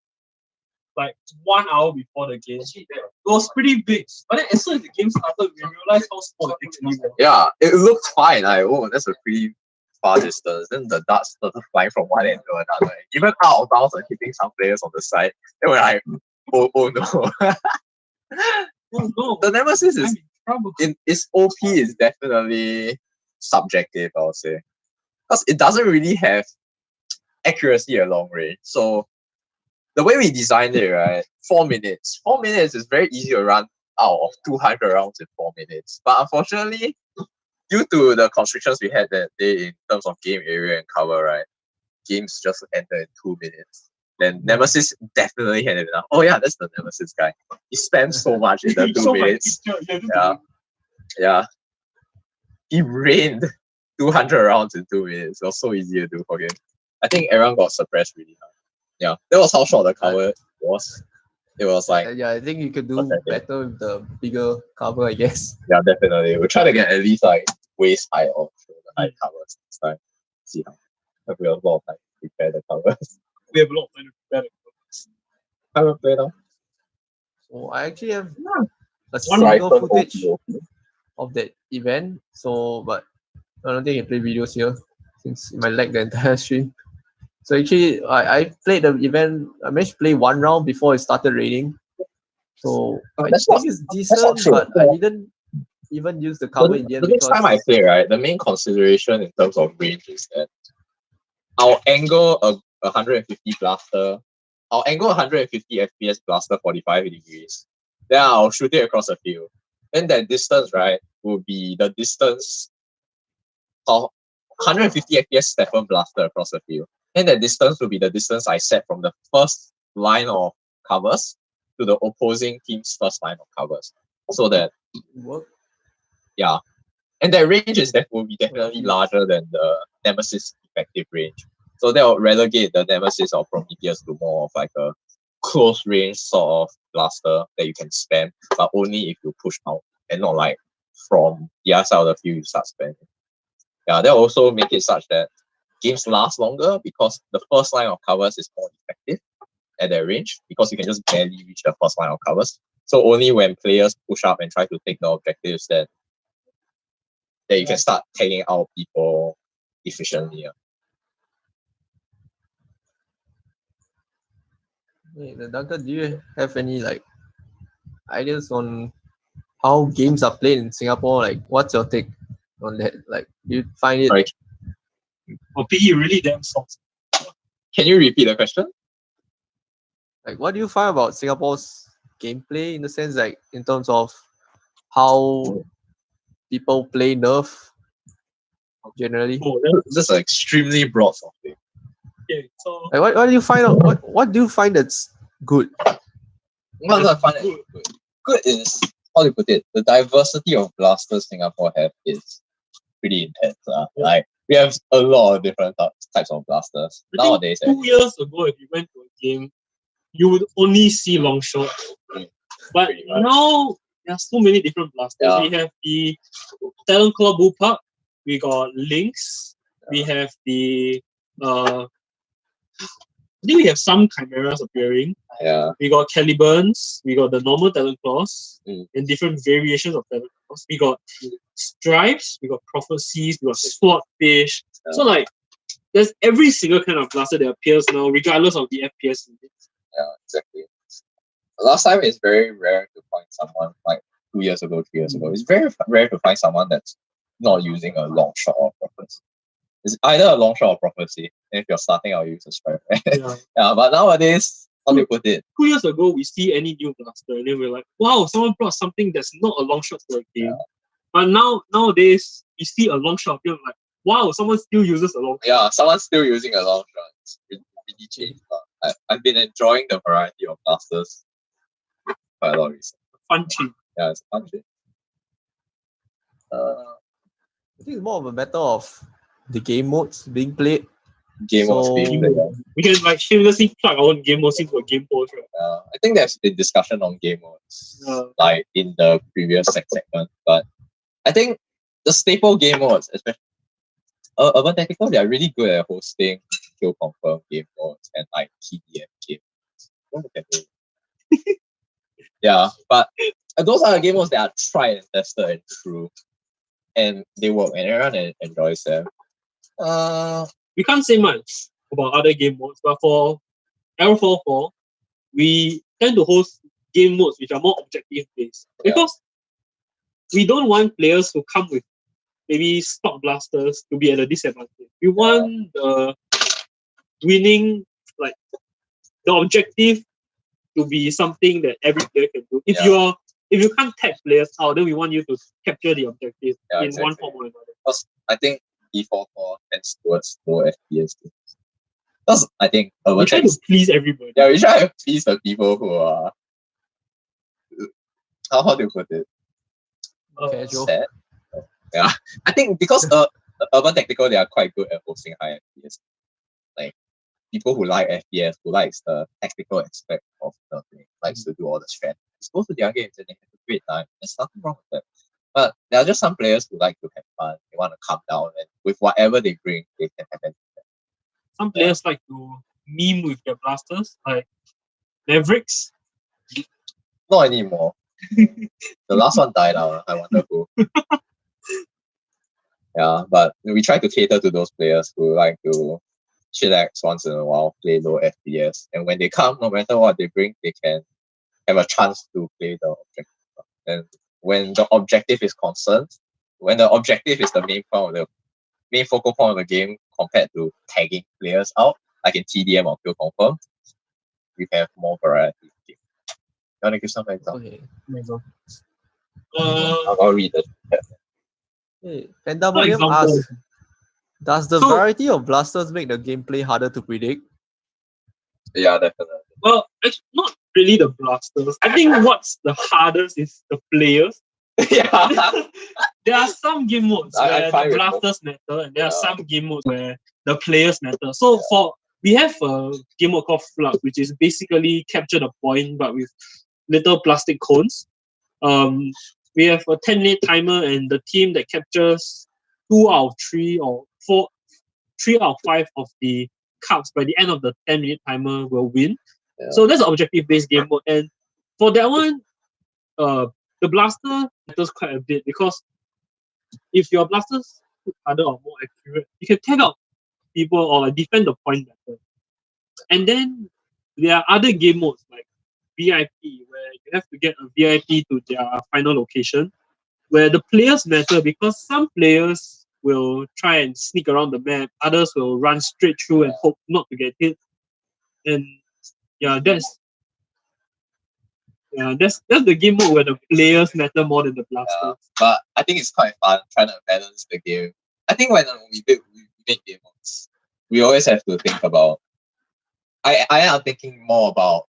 like 1 hour before the game, it was pretty big. But then as soon as the game started, we realized how small it actually was. Yeah, it looked fine. Like, oh, that's a pretty far distance. Then the darts started flying from one end to another. Even out of bounds and hitting some players on the side. They were like, oh no. Oh no, The Nemesis I'm is in trouble. its OP is definitely subjective, I would say. Because it doesn't really have accuracy at long range. So the way we designed it, right, 4 minutes. 4 minutes is very easy to run out of 200 rounds in 4 minutes. But unfortunately, due to the constrictions we had that day in terms of game area and cover, right, games just ended in 2 minutes. Then Nemesis definitely had enough. Oh yeah, that's the Nemesis guy. He spent so much in the 2 minutes. Yeah. He rained 200 rounds in 2 minutes. It was so easy to do for him. I think everyone got suppressed really hard. Yeah, that was how short the cover was. It was like Yeah, I think you could do better with the bigger cover, I guess. yeah, definitely. We'll try to get at least like waist height or shoulder height covers next time. See how we have a lot of time to prepare the covers. We have a lot of time to prepare the covers. I will play now. So I actually have a One single rifle footage OP. of that event. So, but I don't think I can play videos here since it might lag the entire stream. So actually, I played the event. I managed to play one round before it started raining. So I think it's decent, but I didn't even use the cover in the end. The next time I play, right, the main consideration in terms of range is that I'll angle a 150 blaster. I'll angle 150 FPS blaster 45 degrees. Then I'll shoot it across the field. Then that distance, right, will be the distance of 150 FPS Stephen blaster across the field. And that distance will be the distance I set from the first line of covers to the opposing team's first line of covers. So that yeah. And that range will be definitely larger than the Nemesis effective range. So that will relegate the Nemesis or Prometheus to more of like a close range sort of blaster that you can spam, but only if you push out and not like from the other side of the field you start spamming. Yeah, that will also make it such that games last longer because the first line of covers is more effective at that range because you can just barely reach the first line of covers. So only when players push up and try to take the objectives that you can start tagging out people efficiently. Wait, Duncan, do you have any like ideas on how games are played in Singapore? Like, what's your take on that? Like, do you find it? Right. Oh, Piggy really damn soft. Can you repeat the question? Like, what do you find about Singapore's gameplay in the sense, like, in terms of how people play Nerf generally? Oh, that's an extremely broad topic. okay, so Like, what do you find out? What do you find that's good? What do I find good? Good is, how do you put it? The diversity of blasters Singapore have is pretty intense. Like, we have a lot of different types of blasters. Nowadays, 2 years ago, if you went to a game, you would only see long shot. But pretty much. now there are so many different blasters. Yeah. We have the Talon Claw Bullpup. We got Lynx. We have the I think we have some chimeras appearing. Yeah. We got Calibans, we got the normal Talon Claws, Mm. and different variations of Talon Claws. We got Stripes, we got Prophecies, we got Swordfish. Yeah. So like, there's every single kind of blaster that appears now, regardless of the FPS units. Yeah, exactly. Last time it's very rare to find someone like 2 years ago, 3 years ago. It's very rare to find someone that's not using a long shot or prophecy. It's either a long shot or prophecy. And if you're starting, I'll use a stripe. Yeah. Yeah, but nowadays, how do you put it? 2 years ago, we see any new blaster, and then we're like, wow, someone brought something that's not a long shot to a game. Yeah. But nowadays, we see a long shot, we're like, wow, someone still uses a long shot. Yeah, someone's still using a long shot. It's really changed. I've been enjoying the variety of blasters quite a lot recently. Fun change. Yeah, it's fun. I think it's more of a matter of the game modes being played. Game So- of speed. We can like shamelessly plug our own game modes into a game post, right? I think there's been discussion on game modes, Yeah. like in the previous segment. But I think the staple game modes, especially Urban Tactical, they are really good at hosting kill confirm game modes and like TDM game modes. Yeah, but those are the game modes that are tried and tested and true, and they work and everyone enjoys them. We can't say much about other game modes, but for Arrow 4, we tend to host game modes which are more objective based. Yeah. Because we don't want players who come with maybe stock blasters to be at a disadvantage. We want the winning, like the objective to be something that every player can do. If you can't tag players out, then we want you to capture the objective in exactly. one form or another. Because I think E4 tends towards low FPS games. Because I think We try to please everybody. yeah, we try to please the people who are how do you put it? Casual. Sad. Yeah, I think because Urban Tactical, they are quite good at hosting high FPS. Like people who like FPS, who likes the tactical aspect of the thing, likes to do all the strategies, go to their games and they have a great time. There's nothing wrong with that. But there are just some players who like to have fun. They want to calm down, and with whatever they bring, they can have it. Some players like to meme with their blasters, like Mavericks. Not anymore. The last one died out. I wonder who. Yeah, but we try to cater to those players who like to chillax once in a while, play low FPS, and when they come, no matter what they bring, they can have a chance to play the objective. And when the objective is concerned, when the objective is the main focal point of the game compared to tagging players out, like in TDM or Kill Confirm, we have more variety. You want to give some examples? Okay. I'll read it. Hey, Pandemonium example. asks, does the So- variety of blasters make the gameplay harder to predict? Yeah, definitely. Well, actually, not really the blasters. I think what's the hardest is the players. Yeah. There are some game modes I where find the it blasters matter, and there are Yeah. some game modes where the players matter. So we have a game mode called Flood, which is basically capture the point but with little plastic cones. We have a 10-minute timer, and the team that captures 2 out of 3 or 3 out of 5 of the cups by the end of the 10-minute timer will win. Yeah. So that's an objective-based game mode, and for that one, the blaster matters quite a bit because if your blasters hit harder or more accurate, you can tag out people or like, defend the point better. And then there are other game modes like VIP, where you have to get a VIP to their final location, where the players matter because some players will try and sneak around the map, others will run straight through and hope not to get hit. And that's the game mode where the players matter more than the blasters. Yeah, but I think it's quite fun trying to balance the game. I think when we make game modes, we always have to think about. I am thinking more about,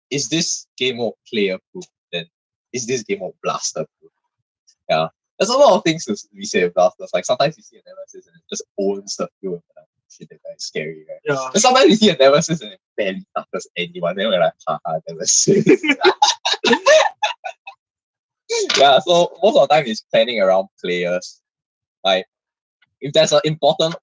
is this game mode player proof than is this game mode blaster proof? Yeah, there's a lot of things we say with blasters. Like sometimes you see an analysis and it just owns the field. shit, that guy is scary, right? Yeah. But sometimes we see a nemesis and it barely touches anyone, then we're like, haha, nemesis. Yeah, so most of the time it's planning around players. Like, if there's an important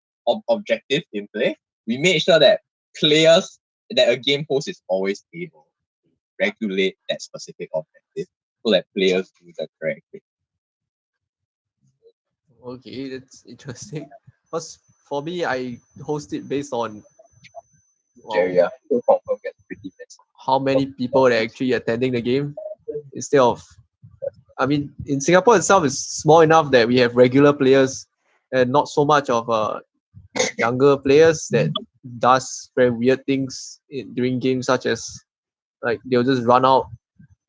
objective in play, we make sure that a game host is always able to regulate that specific objective so that players do the correct thing. Okay, that's interesting. Because for me, I host it based on Jerry, so confirm gets pretty messy. how many people are actually attending the game instead of. I mean, in Singapore itself, it's small enough that we have regular players and not so much of younger players that does very weird things during games, such as like they'll just run out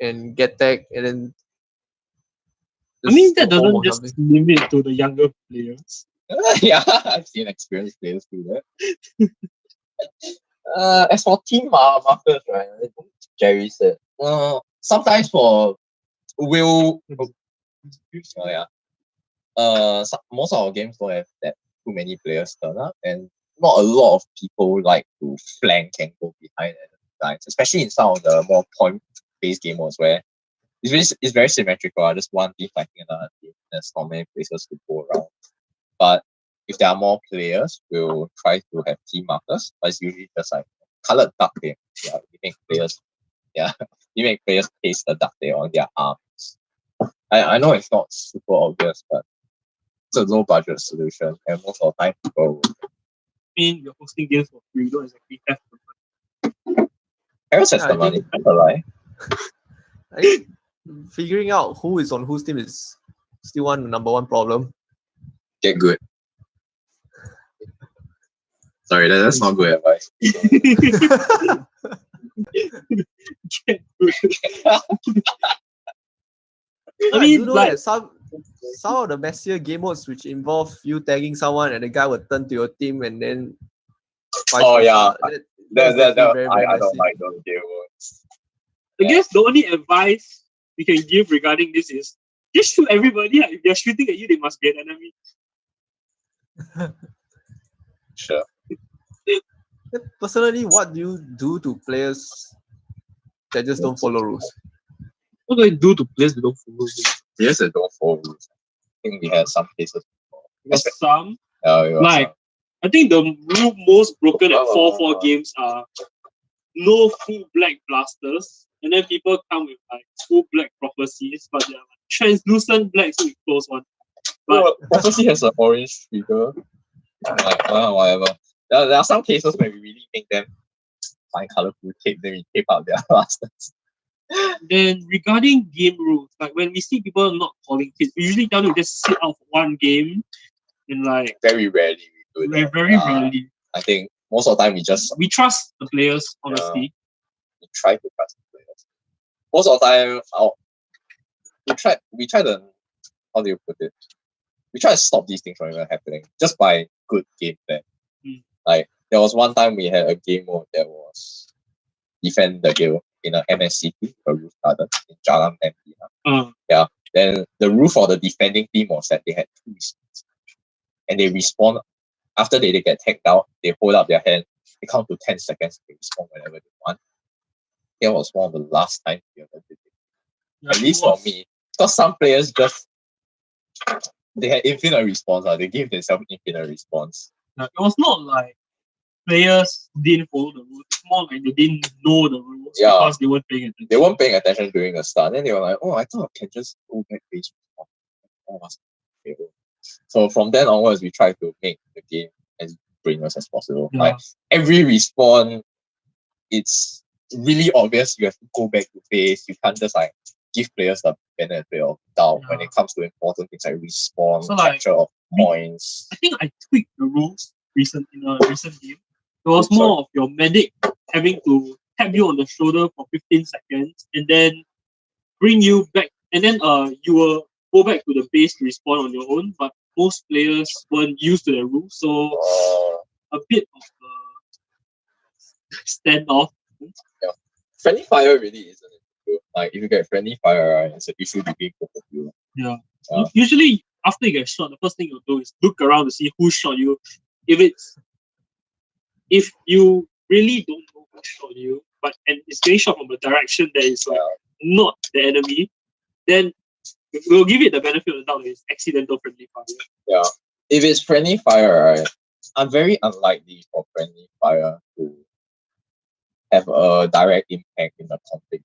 and get tagged and then. I mean, that perform doesn't or just something. limit to the younger players. Yeah, I've seen experienced players do that. As for team markers, right? I think Jerry said. Sometimes for will most of our games don't have that too many players turn up, and not a lot of people like to flank and go behind enemy lines, especially in some of the more point-based game modes where it's very symmetrical. Just one team fighting another team. There's not many places to go around. But if there are more players, we'll try to have team markers. But it's usually just like colored duct tape. Yeah, we make players paste the duct tape on their arms. I know it's not super obvious, but it's a low budget solution, and most of the time people. I mean, you're hosting games for free. You don't exactly have to. Harrods has Yeah, the I money. think- That's a lie. I think figuring out who is on whose team is still number one problem. Get good. Sorry, that's not good advice. I mean, do know like- that some of the messier game modes which involve you tagging someone and the guy will turn to your team and then. vice Oh, versa. yeah. That's definitely very, very I don't messy. like those game modes. I guess the only advice we can give regarding this is just shoot everybody. If they're shooting at you, they must be an enemy. Sure. Personally, what do you do to players that just don't follow rules? What do I do to players that don't follow rules? Yes, they don't follow rules. I think we had some cases before. Because some, We got like, I think the rule most broken at 4-4 games are no full black blasters, and then people come with like full black prophecies, but they're like translucent black, so we close one. But Prophecy has an orange trigger. Like, whatever. There are some cases where we really make them find colorful tape, then we tape out their blasters. then regarding game rules, like when we see people not calling kids, we usually tell them to just sit out for one game, and like Very rarely we do that. very rarely. I think most of the time We trust the players, honestly. we try to trust the players. Most of the time, we try to, how do you put it? We try to stop these things from even happening just by good gameplay. Like, there was one time we had a game mode that was defend the hill in a MSCP, a roof garden in WLMP. Then the rule for the defending team was that they had 2 respawns. And they respawn after they get tagged out, they hold up their hand, they count to 10 seconds, they respawn whenever they want. That was one of the last times we ever did it. At least for me. Because some players they had infinite response, they gave themselves infinite response. It was not like players didn't follow the rules. It's more like they didn't know the rules because they weren't paying attention. They weren't paying attention during the start. Then they were like, I thought I can just go back base respawn. So from then onwards, we try to make the game as brainless as possible. Yeah. Like, every respawn, it's really obvious you have to go back to base. You can't just like give players the benefit of doubt when it comes to important things like respawn, So, like, capture of points. I think I tweaked the rules in a recent game. It was more of your medic having to tap you on the shoulder for 15 seconds and then bring you back, and then you will go back to the base to respawn on your own, but most players weren't used to the rules, so a bit of a standoff. Friendly fire really isn't an issue. Like, if you get friendly fire, right, it's an issue between both of you. Usually, after you get shot, the first thing you'll do is look around to see who shot you. If it's if you really don't know who shot you, and it's getting shot from a direction that is like not the enemy, then we'll give it the benefit of the doubt that it's accidental friendly fire. Yeah. If it's friendly fire, right, I'm very unlikely for friendly fire to have a direct impact in the conflict.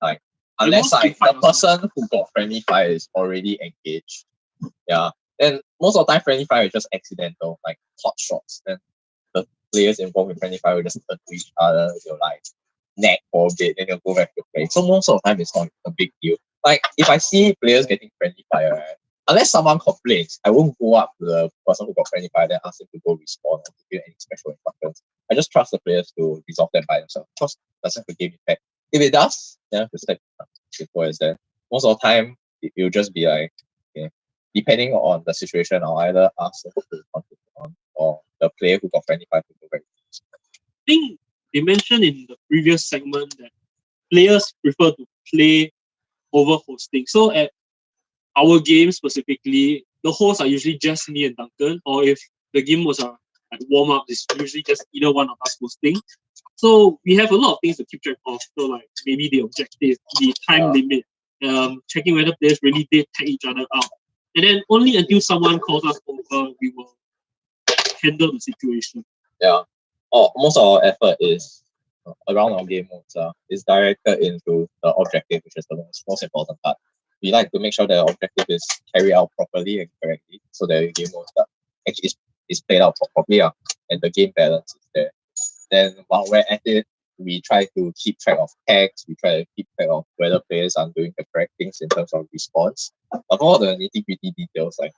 Like, unless like the person who got friendly fire is already engaged. Yeah. Then most of the time friendly fire is just accidental, like hot shots. Then the players involved in friendly fire will just turn to each other, they'll like nag for a bit, then they'll go back to play. So most of the time it's not a big deal. Like if I see players getting friendly fire, right, unless someone complains, I won't go up to the person who got friendly fire and ask him to go respawn or give any special instructions. I just trust the players to resolve them by themselves. Because it doesn't have a game effect. If it does, then I have to step before it's there. Most of the time it'll just be like, okay, depending on the situation, I'll either ask them to continue on or the player who got friendly fire to go back. I think they mentioned in the previous segment that players prefer to play over hosting. So at our game specifically, the hosts are usually just me and Duncan, or if the game was a like warm up, it's usually just either one of us hosting. So we have a lot of things to keep track of. So like maybe the objective, the time limit, checking whether players really did tag each other out. And then only until someone calls us over, we will handle the situation. Yeah. Most of our effort is around our game modes is directed into the objective, which is the most important part. We like to make sure that the objective is carried out properly and correctly, so that the game modes actually is played out properly, and the game balance is there. Then while we're at it, we try to keep track of tags, we try to keep track of whether players are doing the correct things in terms of response. But all the nitty-gritty details, like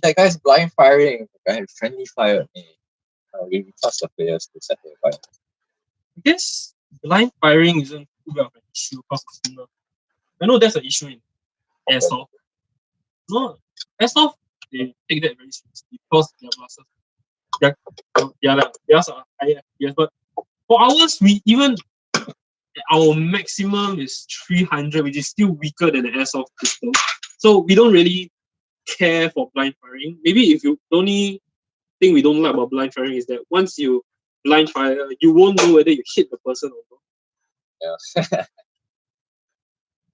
that guy's blind firing, the guy friendly fire at me. We trust the players to set the fire. I guess blind firing isn't too bad of an issue because I know that's an issue in Airsoft. No, Airsoft, they take that very seriously because their blasters. Theirs are higher FPS, but for ours, our maximum is 300, which is still weaker than the Airsoft pistol. So we don't really care for blind firing. Maybe if you the only thing we don't like about blind firing is that once you blind fire, you won't know whether you hit the person or not. Yeah.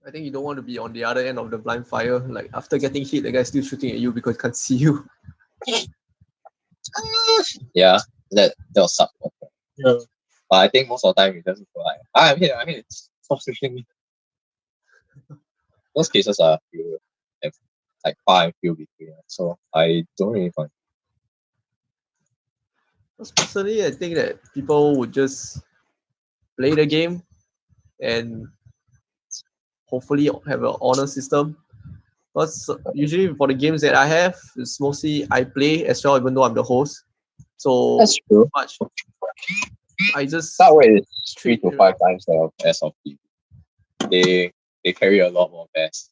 I think you don't want to be on the other end of the blind fire. Like after getting hit, the guy's still shooting at you because he can't see you. Yeah, that'll suck. Yeah. But I think most of the time you just go like, I'm hit, stop shooting me. Most cases are few, like far and few between. So I don't really find. Personally, I think that people would just play the game and hopefully have an honor system. Because usually for the games that I have, it's mostly I play as well, even though I'm the host. So That's true. Much. I just that way it's 3 to 5 times the best of TV. They carry a lot more best.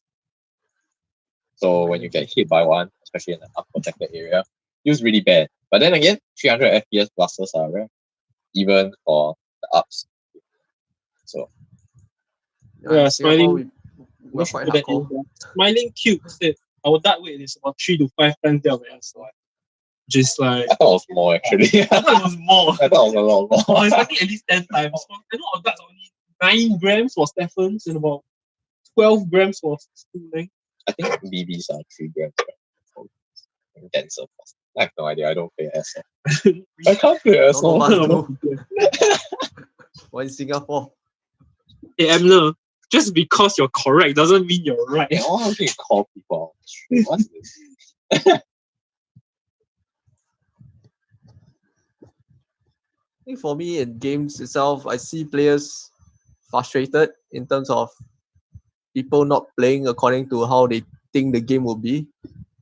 So when you get hit by one, especially in an unprotected area, feels really bad. But then again, 300 FPS blasters are rare, even for the ups. So Smiling. We're quite hardcore. Smiling Cube said our dart weight is about 3 to 5 times that of Airsoft. Just like I thought it was more actually. I thought it was more. I thought it was a lot more. I was expecting at least 10 times. I know our darts are only 9 grams for Stephens and about 12 grams for Stingray. I think BBs are 3 grams. Denser. I have no idea. I don't play Airsoft. I can't play Airsoft. Why in Singapore? Hey, Emner, just because you're correct doesn't mean you're right. Yeah, I want to call people. What's this? I think for me in games itself, I see players frustrated in terms of people not playing according to how they think the game will be,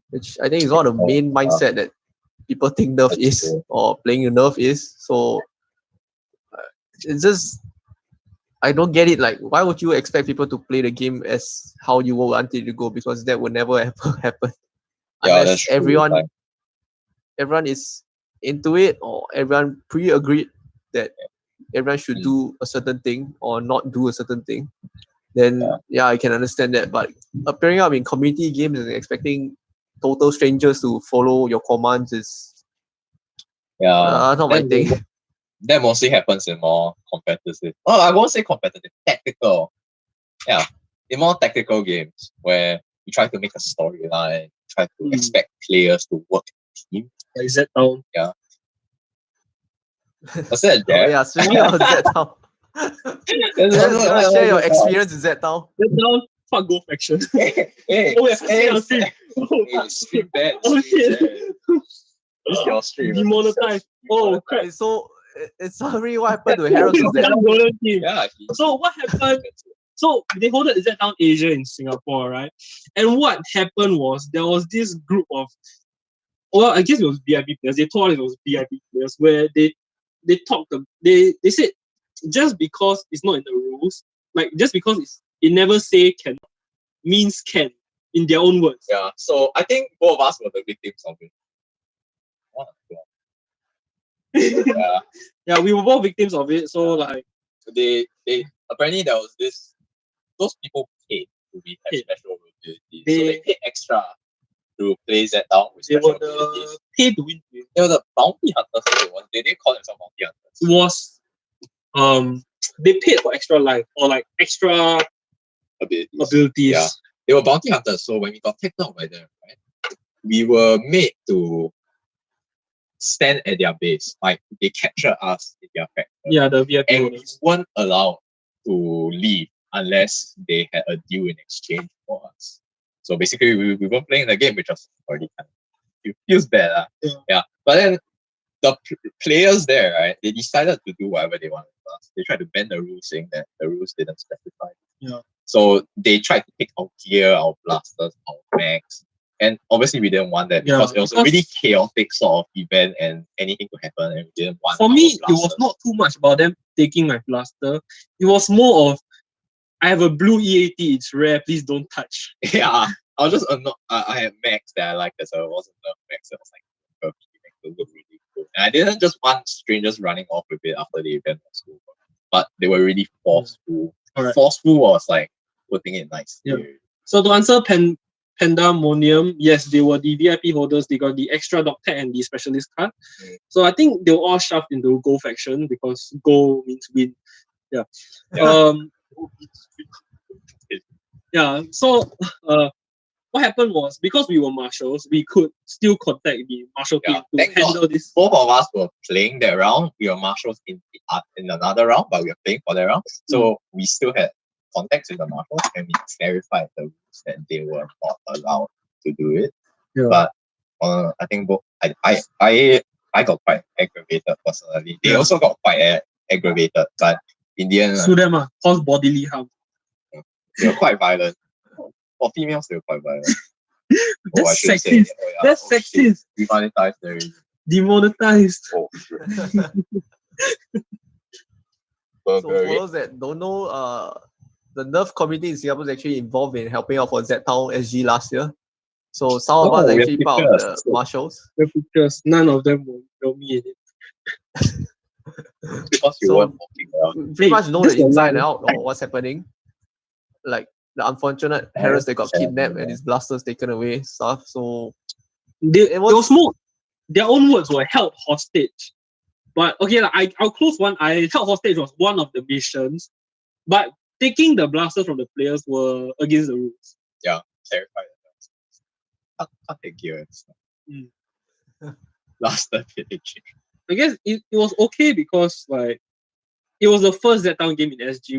which I think is one of the main mindset that people think nerf is or playing the nerf is. So it's just I don't get it. Like, why would you expect people to play the game as how you want it to go? Because that would never ever happen unless everyone is into it or everyone pre-agreed that everyone should do a certain thing or not do a certain thing. Then I can understand that. But appearing up in community games and expecting total strangers to follow your commands is Yeah. Not my thing. That mostly happens in more competitive. Oh, I won't say competitive, tactical. Yeah, in more tactical games where you try to make a storyline, try to expect players to work as a team. Like Z Town. Yeah. Was that Oh, Jack? yeah, speaking of Z-Town. You want to share your experience in Z-Town? Z Town, fuck Go Faction. Hey, Oh, yeah, hey, on stream. hey, stream that. Oh, stream shit. that. It's your stream. Demonetized. Oh, crap. Okay, so it's sorry what happened to Harrods is that? Yeah. So what happened? So they hosted Z Town Asia in Singapore, right? And what happened was there was this group of, well, I guess it was VIP players. They told us it was VIP players where they talked. They said just because it's not in the rules, like just because it never say can means can in their own words. Yeah. So I think both of us were the victims of it. Yeah. Yeah, we were both victims of it. So like They apparently there was this, those people paid to be have special abilities. So they paid extra to play Z Town with they special were the abilities. pay to win. They were the bounty hunters. They didn't call themselves bounty hunters. It was they paid for extra life or like extra abilities. Yeah. They were bounty hunters. So when we got taken out by them, right, we were made to stand at their base. Like they capture us in their factory. Yeah, the VIP And we owners. weren't allowed to leave unless they had a deal in exchange for us. So basically, we weren't playing the game, which was already kind of, it feels bad. Yeah. But then the players there, right, they decided to do whatever they wanted with us. They tried to bend the rules, saying that the rules didn't specify. Yeah. So they tried to take our gear, our blasters, our mags. And obviously we didn't want that because it was a really chaotic sort of event and anything could happen and we didn't want. For me, it was not too much about them taking my blaster. It was more of I have a blue E80, it's rare, please don't touch. Yeah. I was just I had mags that I liked, so it wasn't the mags that was like perfect. It looked really cool. And I didn't just want strangers running off with it after the event was over. But they were really forceful. Alright. Forceful was like putting it nicely. Yeah. So to answer Pandemonium, yes, they were the VIP holders. They got the extra dog tag and the specialist card. So I think they were all shoved into Go faction because Go means win. Yeah. Yeah. So what happened was because we were marshals, we could still contact the marshal team to handle this. Both of us were playing that round. We were marshals in another round, but we were playing for that round. So we still had contacts with the marshals and we clarified the rules that they were not allowed to do it. Yeah. But I think both I got quite aggravated personally. They also got quite aggravated, but in the end, sue them, cause bodily harm. They were quite violent. For females, they were quite violent. That's sexist. That's sexist. Demonetized already. Demonetized. Oh, shit. So for those that don't know, the Nerf community in Singapore is actually involved in helping out for Z-Town SG last year. So some of us are actually part of the marshals. The pictures, none of them will know me in it. Because you weren't walking around. Pretty much know the inside and out of what's happening. Like the unfortunate Harrods that got kidnapped and his blasters taken away, stuff. So it was more, their own words were held hostage. But okay, like, I'll close one eye. Held hostage was one of the missions, but taking the blasters from the players were against the rules. Yeah, terrified. Can't take gear and stuff. Blaster PG. I guess it was okay because like it was the first Z-Town game in SG.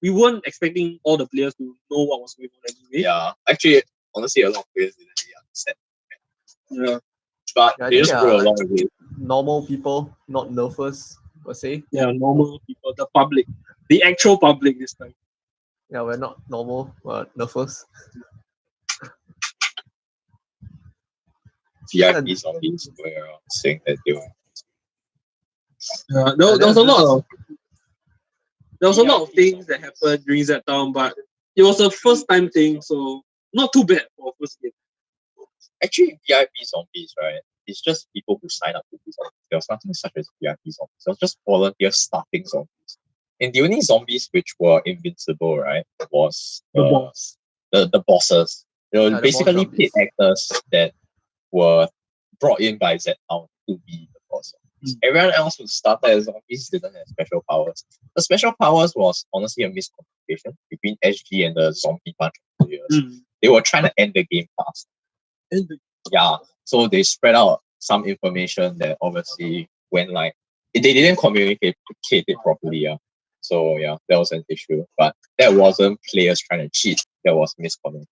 We weren't expecting all the players to know what was going on anyway. Yeah, actually, honestly, a lot of players didn't really understand. Yeah. But they just grew along with it. Normal people, not nerfers, per se. Yeah, normal people, the public. The actual public this time. Yeah, we're not normal, we're nerfers. VIPs on these were saying that they were. Yeah, there was a lot of things that happened during Z-Town, but it was a first time thing, so not too bad for first game. Actually, VIP zombies, right? It's just people who sign up to be zombies. There was nothing such as VIP zombies. It was just volunteer starting zombies. And the only zombies which were invincible, right, was the bosses. They were basically paid actors that were brought in by Z-Town to be the called zombies. Everyone else who started as zombies didn't have special powers. The special powers was honestly a miscommunication between SG and the zombie bunch of players. They were trying to end the game fast. Yeah, so they spread out some information that obviously when like they didn't communicate it properly. Yeah. So yeah, that was an issue. But that wasn't players trying to cheat. That was miscommunication.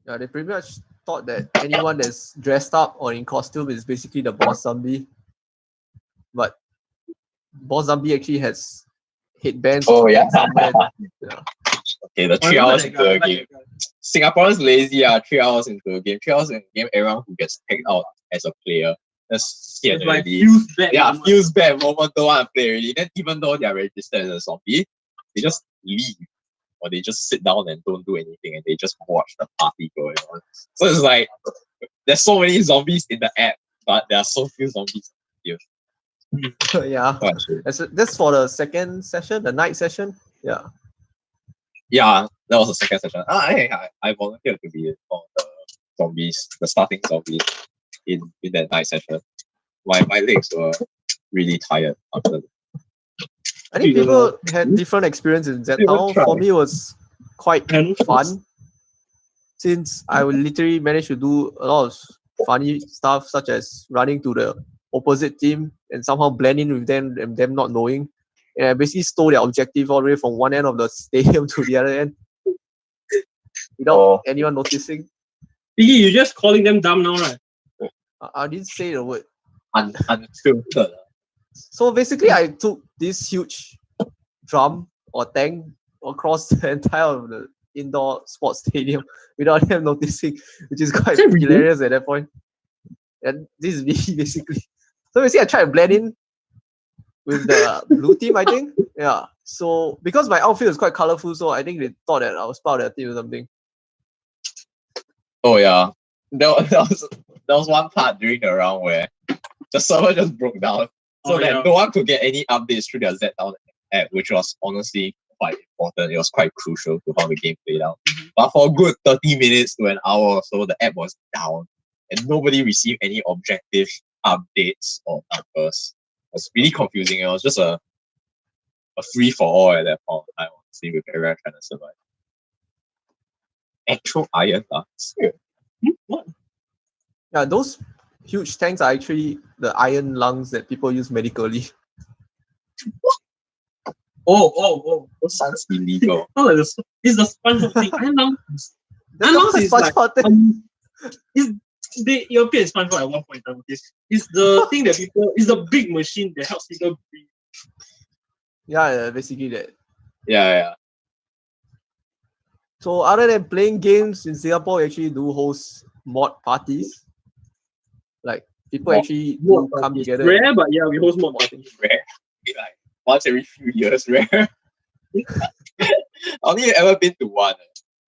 Yeah, they pretty much thought that anyone that's dressed up or in costume is basically the boss zombie. But boss zombie actually has headbands. Oh yeah. Somewhere. Yeah. Okay, the 3 hours into a game. Singaporeans lazy. 3 hours into a game. 3 hours into a game, everyone who gets tagged out as a player. That's like feels bad. Yeah, feels bad. Moment don't want to play already. Then even though they are registered as a zombie, they just leave. Or they just sit down and don't do anything and they just watch the party going on. So it's like there's so many zombies in the app, but there are so few zombies here. Yeah. That's for the second session, the night session. Yeah. Yeah, that was the second session. I volunteered to be on the zombies, the starting zombies in that night session. My legs were really tired after. I think people had different experiences in Z Town. For me, it was quite fun since I would literally manage to do a lot of funny stuff, such as running to the opposite team and somehow blend in with them and them not knowing. And I basically stole their objective all the way from one end of the stadium to the other end without anyone noticing. Piggy, you're just calling them dumb now, right? I didn't say the word. Unfiltered. So basically, I took this huge drum or tank across the entire of the indoor sports stadium without them noticing, which is quite hilarious at that point. And this is me basically. So basically, I tried to blend in with the blue team, I think. Yeah. So because my outfit was quite colorful, so I think they thought that I was part of their team or something. Oh yeah, that was one part during the round where the server just broke down, so that no one could get any updates through their Z-Town app, which was honestly quite important. It was quite crucial to how the game played out. But for a good 30 minutes to an hour or so, the app was down, and nobody received any objective updates or numbers. It was really confusing. It was just a free for all at that point of time, honestly, with everyone trying to survive. Actual iron lungs. What? Yeah, those huge tanks are actually the iron lungs that people use medically. Oh. That sounds illegal. It's the SpongeBob thing. Iron lungs. Iron lungs is like you appear in SpongeBob at one point in time. It's the thing that people. It's the big machine that helps people breathe. Yeah, basically that. Yeah. So other than playing games in Singapore, we actually do host mod parties. Like people actually do come together. Rare, but yeah, we host mod parties. Rare. Like once every few years, rare. Only ever been to one.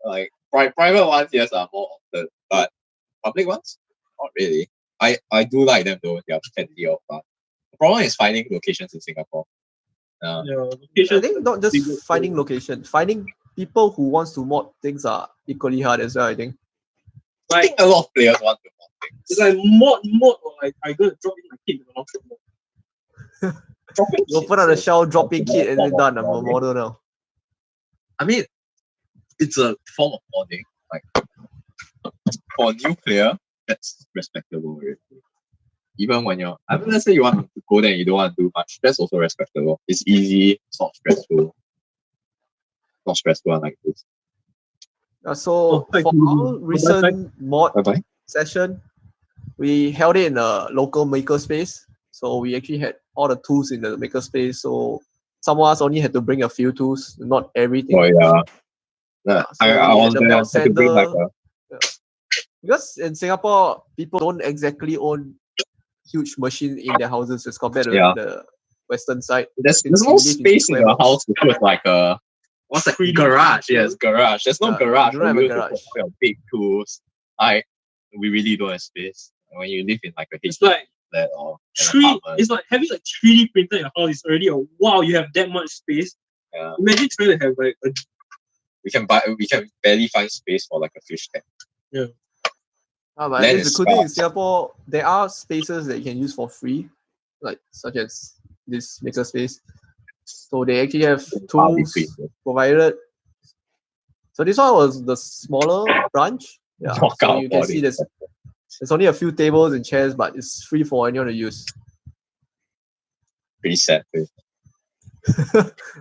Like private ones, yes, are more often, but public ones, not really. I do like them though. They are plenty of fun. The problem is finding locations in Singapore. I think not just finding location, finding people who wants to mod things are equally hard as well, I think. I think a lot of players want to mod things. It's like mod or like I gonna drop in my kid in the long term. You open on the shelf, drop in kit, and then done. I'm a model now. I mean, it's a form of modding. Like for a new player, that's respectable already. Even when let's say you want to go there and you don't want to do much, that's also respectable. It's easy, it's not stressful. Not stressful like this. So for our recent mod session, we held it in a local makerspace. So we actually had all the tools in the makerspace. So some of us only had to bring a few tools, not everything. Oh yeah. So I was there. I had to bring like because in Singapore, people don't exactly own huge machines in their houses as compared to the Western side. There's no space in your house to put like a garage. Yes, garage. There's no garage. You don't have a garage. For your big tools. We really don't have space. When you live in like a it's like flat or it's like having a 3D printer in your house is already wow, you have that much space. Yeah. Imagine trying to have like a we can barely find space for like a fish tank. Yeah. But Land it's the is cool thing in scarce. Singapore, there are spaces that you can use for free, like such as this makerspace. So they actually have Hardly tools free. provided. So this one was the smaller branch. Yeah. So Knockout you can body. see there's only a few tables and chairs, but it's free for anyone to use. Pretty sad.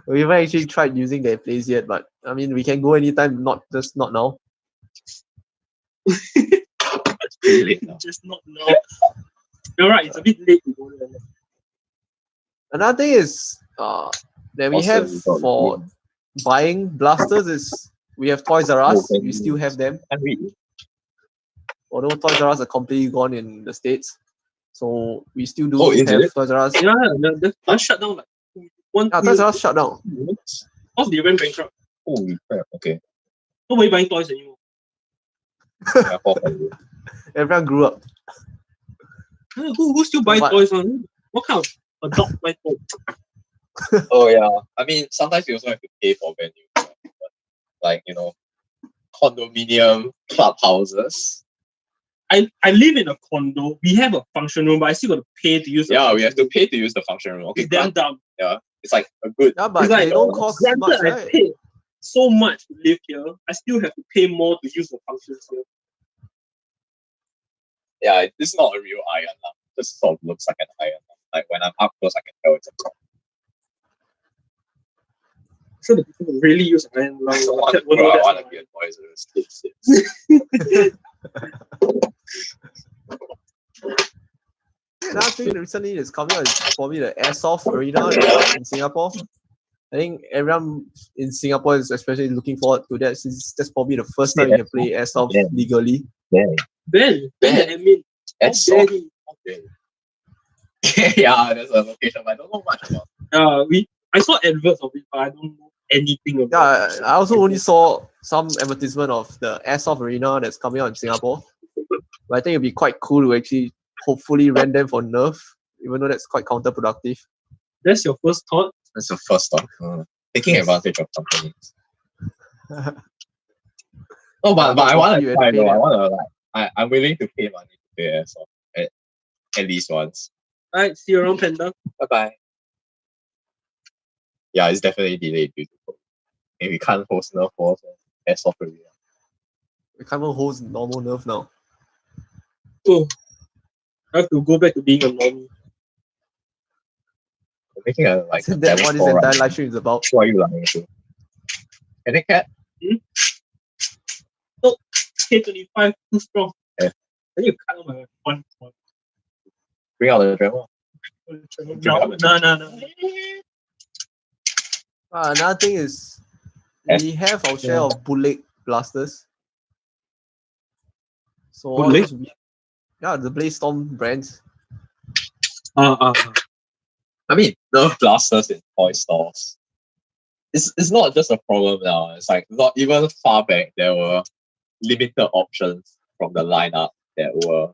We haven't actually tried using that place yet, but I mean we can go anytime, not now. Pretty late now. Just not now. You're right, it's a bit late to go there. Another thing is that we Also, have we got for buying blasters is we have Toys R Us. We still have them. And we Although Toys R Us are completely gone in the States. So we still do Oh, is have it? Toys R Us. Yeah, the shut down like one. Toys R Us shut down. Because they went bankrupt. Holy crap. Okay. Nobody buying toys anymore. Yeah, for you. Everyone grew up. Who still buy But- toys? What kind of adult buy toys? Oh yeah. I mean, sometimes you also have to pay for venue. Like, condominium clubhouses. I live in a condo. We have a function room, but I still got to pay to use the Yeah, function we have to room. pay to use the function room. Okay, It's damn dumb. it's like a good. Yeah, but It's like, they don't cost Granted, much, I right? paid so much to live here. I still have to pay more to use the functions here. Yeah, it's not a real iron. It just sort of looks like an iron. Like when I'm up close, I can tell it's a top. So the people who really use iron lung. I want to be a Toys R Us. Another thing recently that's coming out is probably the airsoft arena in Singapore. I think everyone in Singapore is especially looking forward to that since that's probably the first time you can play airsoft Yeah. legally. Ben, I mean, That's how so. dare he? Yeah, there's a location, but I don't know much about. I saw adverts of it, but I don't know anything about it. Yeah, I also only saw some advertisement of the airsoft arena that's coming out in Singapore. But I think it'd be quite cool to actually hopefully rent them for Nerf, even though that's quite counterproductive. That's your first thought? That's the first thought. Taking advantage of companies. No, but I want to try though. I'm willing to pay money to play airsoft at least once. Alright, see you around, Panda. Bye bye. Yeah, it's definitely delayed due to COVID. And we can't host Nerf Wars and airsoft arena. We can't even host normal Nerf now. Oh, I have to go back to being a normie. We're making a Isn't that what this demo entire right live stream is about? now. Who are you lying to? Can it cat? K25 too strong. Yeah. Then you cut my one. Bring out the demo. No. Another thing is we have our share of bootleg blasters. So all Bootleg? those, the Blaze Storm brands. I mean, Nerf blasters in toy stores. It's not just a problem now. It's like not even far back there were limited options from the lineup that were,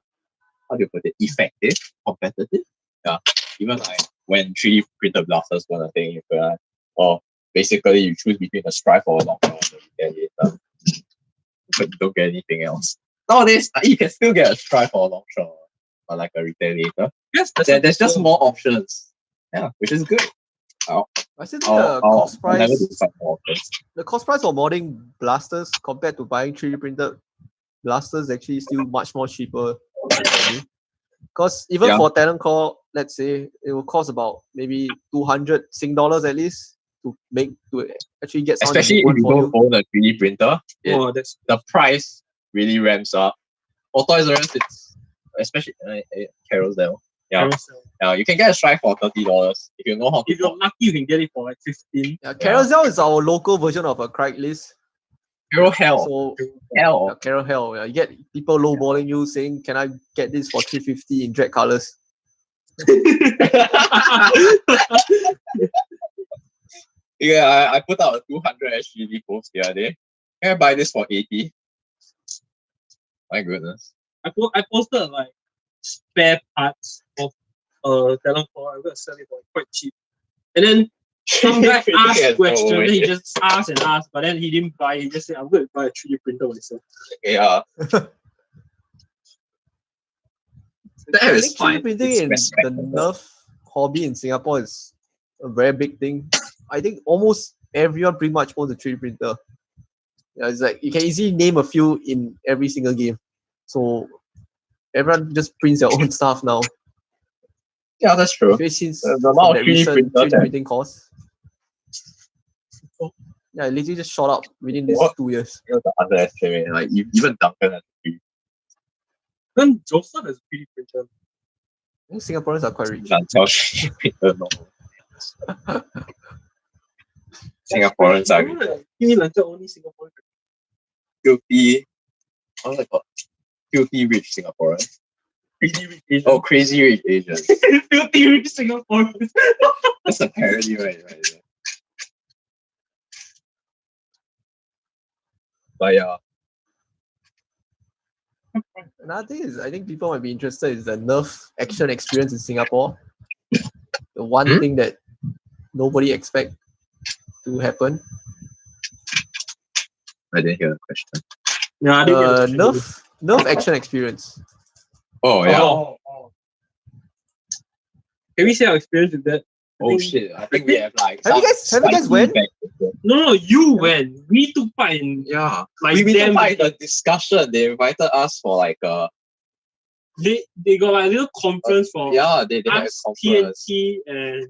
how do you put it, effective, competitive. Yeah. Even like when 3D printed blasters were a thing, you could basically you choose between a Strife or a Locker and you get but you don't get anything else. Nowadays, you can still get a Strife or a Locker or like a retaliator. Yes, There's just more options. Yeah, which is good. I still think the cost I'll never price decide more options. the cost price for modding blasters compared to buying 3D printed blasters is actually still much more cheaper. Because even Yeah. for Talent Core, let's say it will cost about maybe 200 Sing dollars at least to actually get someone Especially to if make you one for don't own a 3D printer, that's the price really ramps up. For Toys R Us, it's especially Carousel. Yeah, you can get a Strife for $30 if you know how to. if you're lucky, you can get it for like 15. Yeah, Carousel is our local version of a Craigslist. Hero Hell. So Hell. Carousel, you get people lowballing you saying, "Can I get this for $350 in dread colors?" Yeah, I put out a 200 SGD post the other day. Can I buy this for 80? My goodness. I posted like spare parts of Talent Core. I'm gonna sell it for quite cheap. And then some guy asked questions, then he just asked and asked, but then he didn't buy. He just said, "I'm going to buy a 3D printer myself." Yeah. That I is think 3D fine. printing It's in the respectable. Nerf hobby in Singapore is a very big thing. I think almost everyone pretty much owns a 3D printer. Yeah, it's like you can easily name a few in every single game. So everyone just prints their own stuff now. Yeah, that's true. Especially since The from amount that of 3D recent printers 3D printing course. Yeah, it literally just shot up within these What? 2 years. You know, underestimate. Like even Duncan has to Then Joseph has 3D printer. I think Singaporeans are quite rich. tell 3D printer no. Singaporeans are Kimi Lanka only Singaporean. filthy. Oh my god, filthy rich Singaporeans. Crazy rich Asian. Oh, crazy rich Asians. Filthy rich Singaporeans. That's a parody, right there. But yeah, Another thing is, I think people might be interested is the Nerf action experience in Singapore. The one thing that nobody expect to happen. I didn't hear the question. Yeah, I didn't get it. Nerf action experience. Oh yeah. Oh. Can we say our experience with that? Oh shit! I think we have like. Have you guys went? No, you went. We took part in Yeah, like we took them. part in the discussion. They invited us for like They got like a little conference for they had a us, conference. TNT and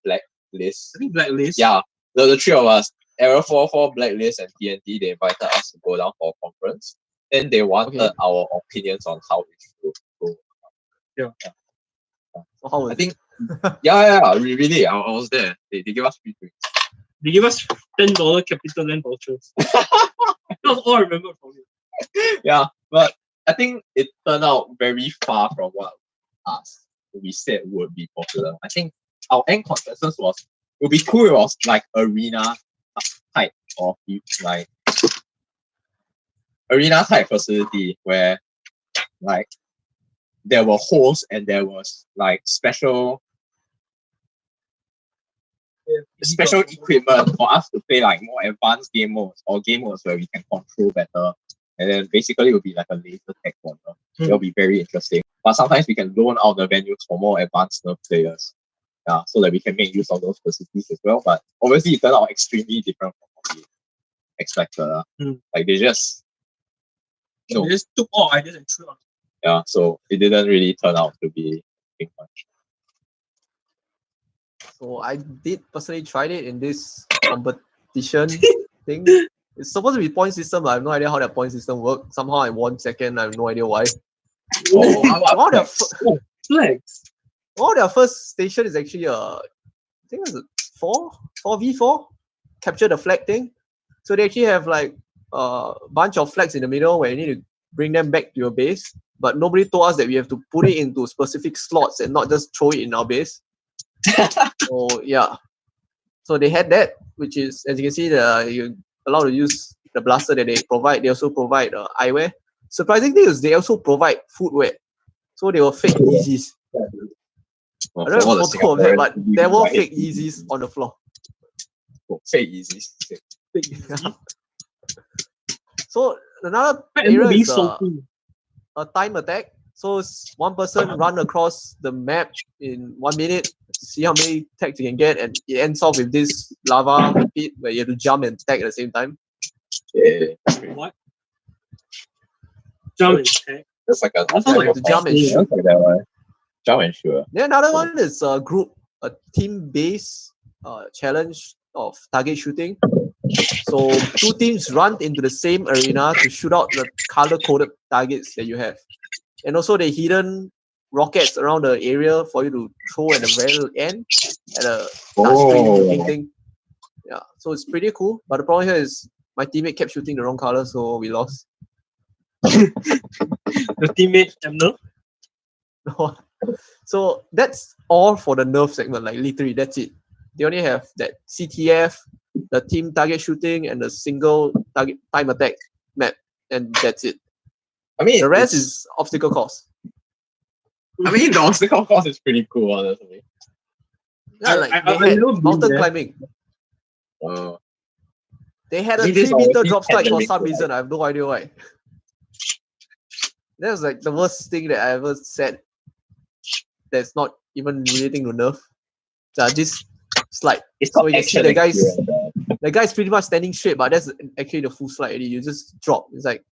Blacklist. I think Blacklist. Yeah, the three of us, Error 44, Blacklist, and TNT. They invited us to go down for a conference, and they wanted our opinions on how it should go. Yeah. So how was I think. Yeah. Really, I was there. They gave us free drinks. They give us $10 capital land vouchers. That was all I remember from it. Yeah, but I think it turned out very far from what we said would be popular. I think our end consensus was it would be cool. It was like arena type of like arena type facility where like there were hosts and there was like special equipment for us to play like more advanced game modes or game modes where we can control better. And then basically it will be like a laser tag corner. It'll be very interesting. But sometimes we can loan out the venues for more advanced Nerf players. Yeah, so that we can make use of those facilities as well. But obviously it turned out extremely different from what we expected. Like they just They just took all ideas and threw it on. yeah, so it didn't really turn out to be big much. So I did personally tried it in this competition thing. It's supposed to be point system, but I have no idea how that point system works. Somehow I won second. I have no idea why. Oh, Flex. Their first station is actually I think it's a 4v4 capture the flag thing. So they actually have like a bunch of flags in the middle where you need to bring them back to your base. But nobody told us that we have to put it into specific slots and not just throw it in our base. So yeah. So they had that, which is, as you can see, you're allowed to use the blaster that they provide. They also provide eyewear. Surprising thing is they also provide footwear. So they were fake Yeezys. I don't have a photo of that, but there were fake Yeezys on the floor. Fake Yeezys. So another area is a time attack. So one person run across the map in 1 minute, see how many attacks you can get, and it ends off with this lava pit where you have to jump and attack at the same time. Yeah. What? Jump and attack? That's like a jump and shoot. Like that one. Jump and shoot. Then another one is a team-based challenge of target shooting. So 2 teams run into the same arena to shoot out the color-coded targets that you have. And also the hidden rockets around the area for you to throw at the very end at a touchscreen-looking thing. Yeah, so it's pretty cool. But the problem here is my teammate kept shooting the wrong color, so we lost. The teammate Nerf? So that's all for the Nerf segment, like literally that's it. They only have that CTF, the team target shooting, and the single target time attack map, and that's it. I mean, the rest is obstacle course. I mean, the obstacle course is pretty cool, honestly. Yeah, like they had mountain climbing. They had a 3-meter drop strike for some reason. I have no idea why. That was like the worst thing that I ever said that's not even relating to nerf. This slide. It's So not you can see action experience. the guy's pretty much standing straight, but that's actually the full slide already. You just drop. It's like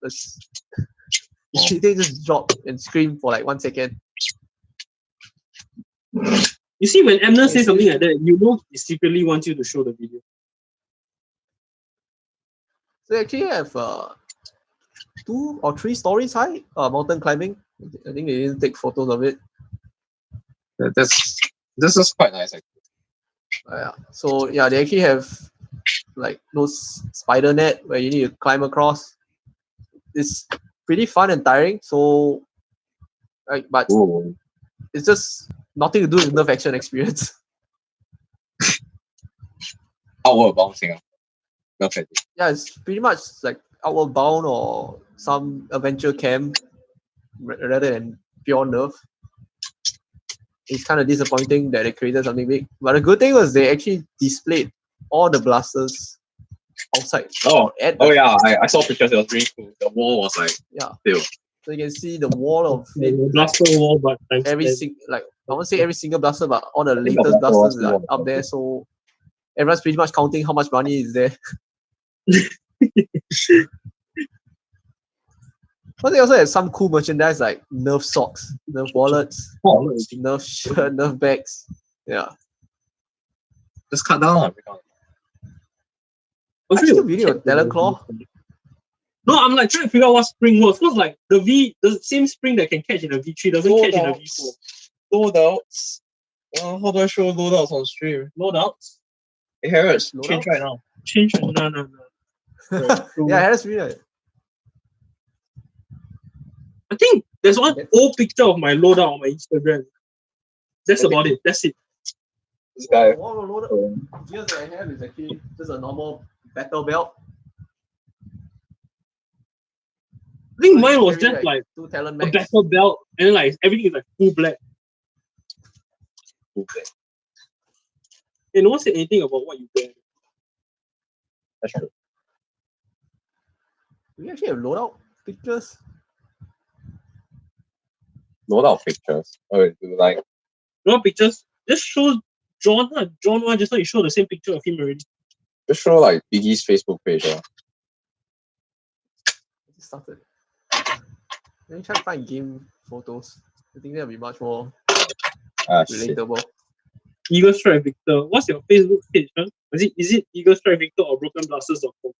they just drop and scream for like 1 second. You see, when Emner says something like that, you know he secretly wants you to show the video. So they actually have 2 or 3 stories high mountain climbing. I think they didn't take photos of it. This is quite nice actually. Yeah. So yeah, they actually have like those spider net where you need to climb across. It's pretty fun and tiring. So, but Ooh. it's just nothing to do with nerf action experience. Outward bouncing. Okay. Yeah, it's pretty much like Outward Bound or some adventure camp rather than pure nerf. It's kind of disappointing that they created something big. But the good thing was they actually displayed all the blasters outside. Oh yeah, I saw pictures. It was really cool. The wall was like filled. So you can see the wall of blaster wall, but every I won't say every single blaster, but all the latest blasters are up there. So everyone's pretty much counting how much money is there. But they also have some cool merchandise like Nerf socks, Nerf wallets, Nerf shirt, Nerf bags. Yeah. Just cut down. I'm still reading a Talon Claw. No, I'm like trying to figure out what spring works. Because like the same spring that can catch in a V3 doesn't catch in a V4. Loadouts. How do I show loadouts on stream? Loadouts? Hey, Harrods, Loadouts? change right now. Change right now. No. Yeah, that's really I think there's one old picture of my loadout on my Instagram. That's about it. That's it. This guy. One of the loadout gears that I have is actually just a normal battle belt. I think mine was just like 2 Talon a max. battle belt and then like everything is like full black. And no one said anything about what you wear. That's true. Do we actually have loadout pictures? Loadout pictures. Oh, like Loadout pictures? Just show John. John, just now you show the same picture of him already. just show like Piggy's Facebook page. It just started. Let me try to find game photos. I think that'll be much more relatable. Eagle Strike Victor. What's your Facebook page? Huh? Is it Eagle Strike Victor or brokenblasters.com?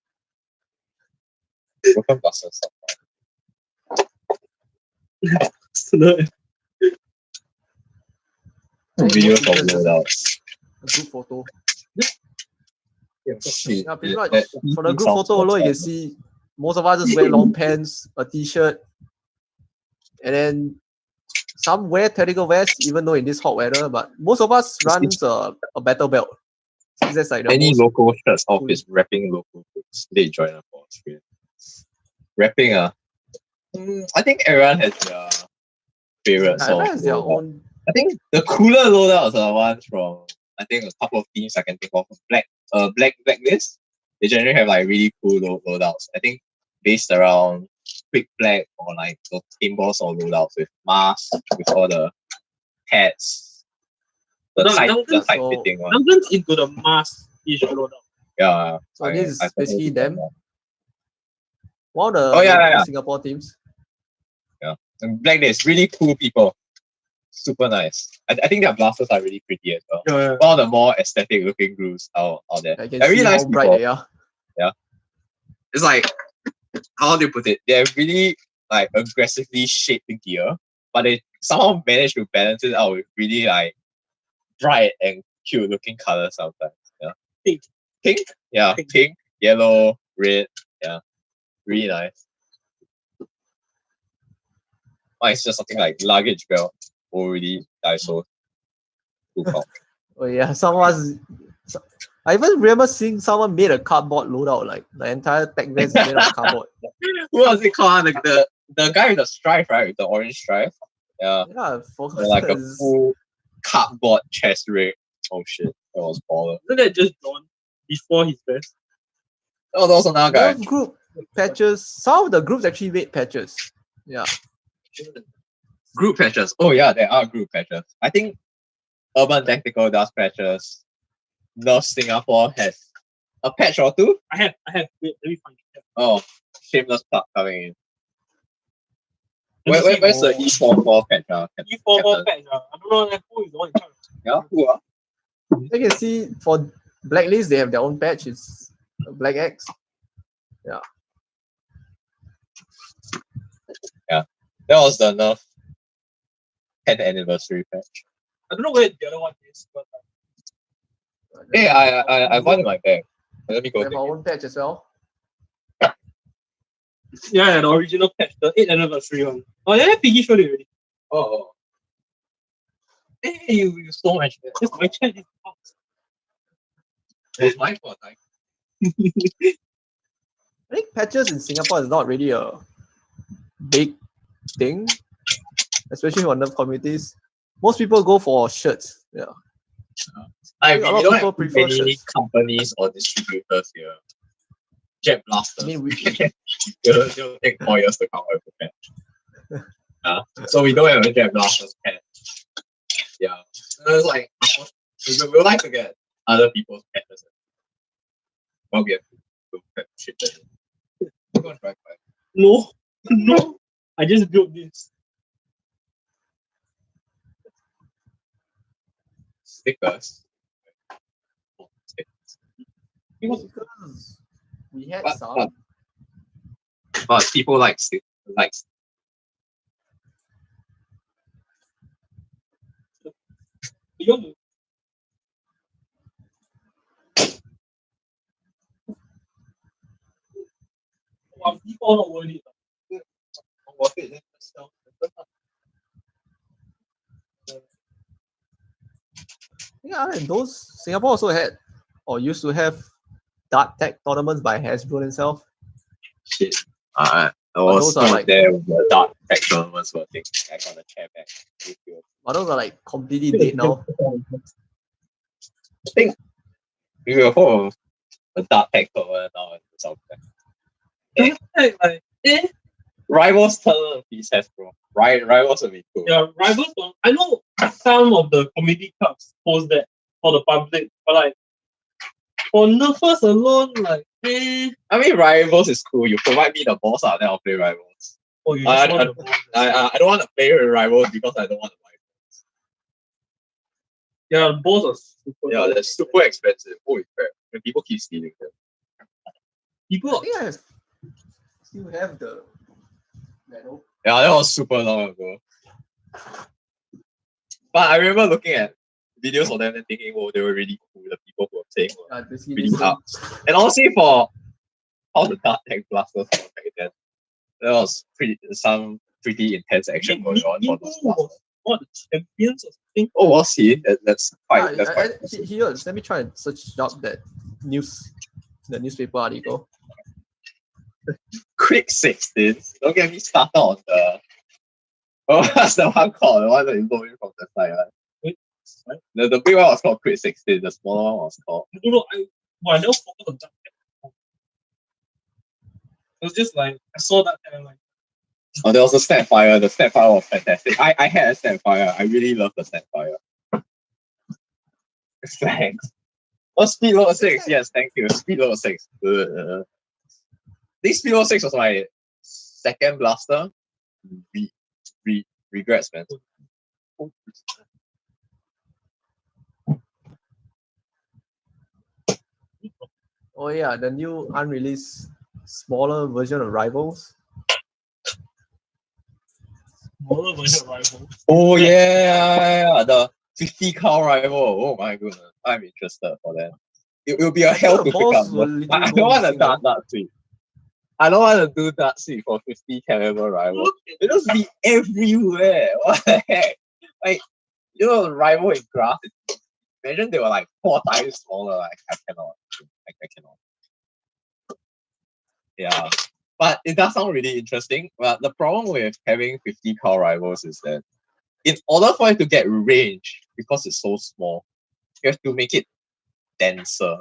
Broken blasters. Video of loadouts. A group photo. Shit. Yeah, pretty much. For the group photo alone, you can see most of us just wear long pants, a t-shirt, and then some wear tactical vests, even though in this hot weather, but most of us runs a battle belt. So that's like the Any most local shirts office rapping local groups. They join up on screen. Rapping, I think everyone has their favorites. everyone has their own. I think the cooler loadouts are ones from I think a couple of teams I can think of. Blacklist. They generally have like really cool loadouts. I think based around quick black or like those paintballs or loadouts with masks, with all the hats. The tight fitting one. Duncan's into the mask-ish loadout. Yeah. So this is basically them. That. One of the Singapore teams. Yeah. And Blacklist, really cool people. Super nice. I think their blasters are really pretty as well. Yeah. One of the more aesthetic looking groups out there. I can They're really see nice how bright they are. Yeah. It's like, how do you put it? They're really like aggressively shaped gear, but they somehow manage to balance it out with really like bright and cute looking colors sometimes. Yeah. Pink? Yeah. Pink, yellow, red. Yeah. Really nice. Mine is just something like luggage belt. Already Daiso. Oh yeah, I even remember seeing someone made a cardboard loadout, like the entire tech vest made of cardboard. What was it called? Like the guy with the stripe, right? With the orange stripe. Yeah. Yeah, like a full cardboard chest rig. Oh shit. That was baller. Isn't that just John before his vest? Oh, that was another guy. Group patches. Some of the groups actually made patches. Yeah. Group patches. Oh yeah, there are group patches. I think Urban Tactical does patches. North Singapore has a patch or two. I have. Wait, let me find it. Oh, shameless plug coming in. Let me see. Where's the E44 patch? E44 patch. I don't know who is the one in charge. Yeah, who are? You can see for Blacklist, they have their own patch. It's Black X. That was the Nerf 10th anniversary patch. I don't know where the other one is, but Hey, I found it in my bag. Let me We go. have Take our it. own patch as well. yeah, the original patch, the 8th anniversary one. Oh yeah, Piggy showed it already. Oh. Hey, you stole my shit. It's my chat. It's my fault. I think patches in Singapore is not really a big thing, especially for Nerf communities. Most people go for shirts. Yeah. I think a lot we of don't people have prefer many shirts. companies or distributors here. Jet blasters. I mean, we It'll take 4 years to come out with a patch. So we don't have a jet blasters patch. Yeah. So it's like we would like to get other people's patches. Well, we have to ship them. We're gonna try. No, no. I just built this. Stickers. because we had But- some. But people like You want to- Wow, people not worth it. Yeah, and those Singapore also had or used to have dart tag tournaments by Hasbro themselves. shit. But was those are not like- there with the dark tech tournaments were things. I got a chair back. But those are like completely dead now. We will hold a dark tech tournament now in South Like, Rivals tournament piece has bro. Rivals will be cool. yeah, rivals. I know some of the community clubs post that for the public, but like for Nerfers alone, like, I mean rivals is cool. You provide me the balls then I'll play rivals. oh, you I- just want the I don't want to play with rivals because I don't want to buy. yeah, balls are super. Yeah, they're super expensive. Holy crap. And people keep stealing them. I People. think I still have the medal. Yeah, that was super long ago. But I remember looking at videos of them and thinking, oh, they were really cool. The people who were playing were Basically really this up. And honestly, for all the dark tech blasters back then, there was pretty intense action going on for those blasters. What, the champions or something? Oh, was he? That's quite. That's Ah, quite. here, let me try and search up that the newspaper article. Quick 16. Don't get me started on the. Oh, what's the one called? The one that is going from the side. Right? The big one was called Quick 16. The smaller one was called. I don't know. I never focused on that. It was just like I saw that and I'm like, Oh, there was a Snapfire. The Snapfire was fantastic. I had a Snapfire. I really love the Snapfire. Thanks. Oh, Speed Loader 6. Yes, thank you. Speed Loader 6. This Speed Loader 6 was my second blaster. Regrets, man. Oh yeah, the new unreleased smaller version of Rivals. smaller version of rival. Oh, yeah. The 50 cal rival. Oh, my goodness. I'm interested for that. It will be a hell the to pick balls up. were But little I go don't want to missing, dart that sweep. I don't want to do that sweep for 50 caliber rival. It just be everywhere. What the heck? Like, you know, the rival in grass. Imagine they were like 4 times smaller. Like, I cannot. I cannot. Yeah. But it does sound really interesting. But the problem with having 50 cal rivals is that in order for it to get range, because it's so small, you have to make it denser.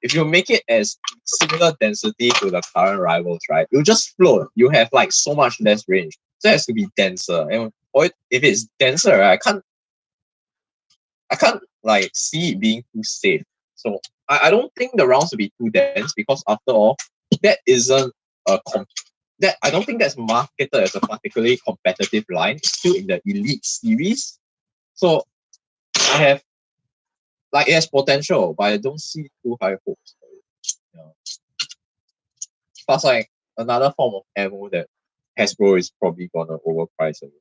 If you make it as similar density to the current rivals, right, you'll just float. You have like so much less range. So it has to be denser. And or if it's denser, I can't like see it being too safe. So I don't think the rounds will be too dense because after all, that isn't that I don't think that's marketed as a particularly competitive line. It's still in the elite series. So I have like it has potential, but I don't see too high hopes for it. Yeah. Plus like another form of ammo that Hasbro is probably gonna overprice it.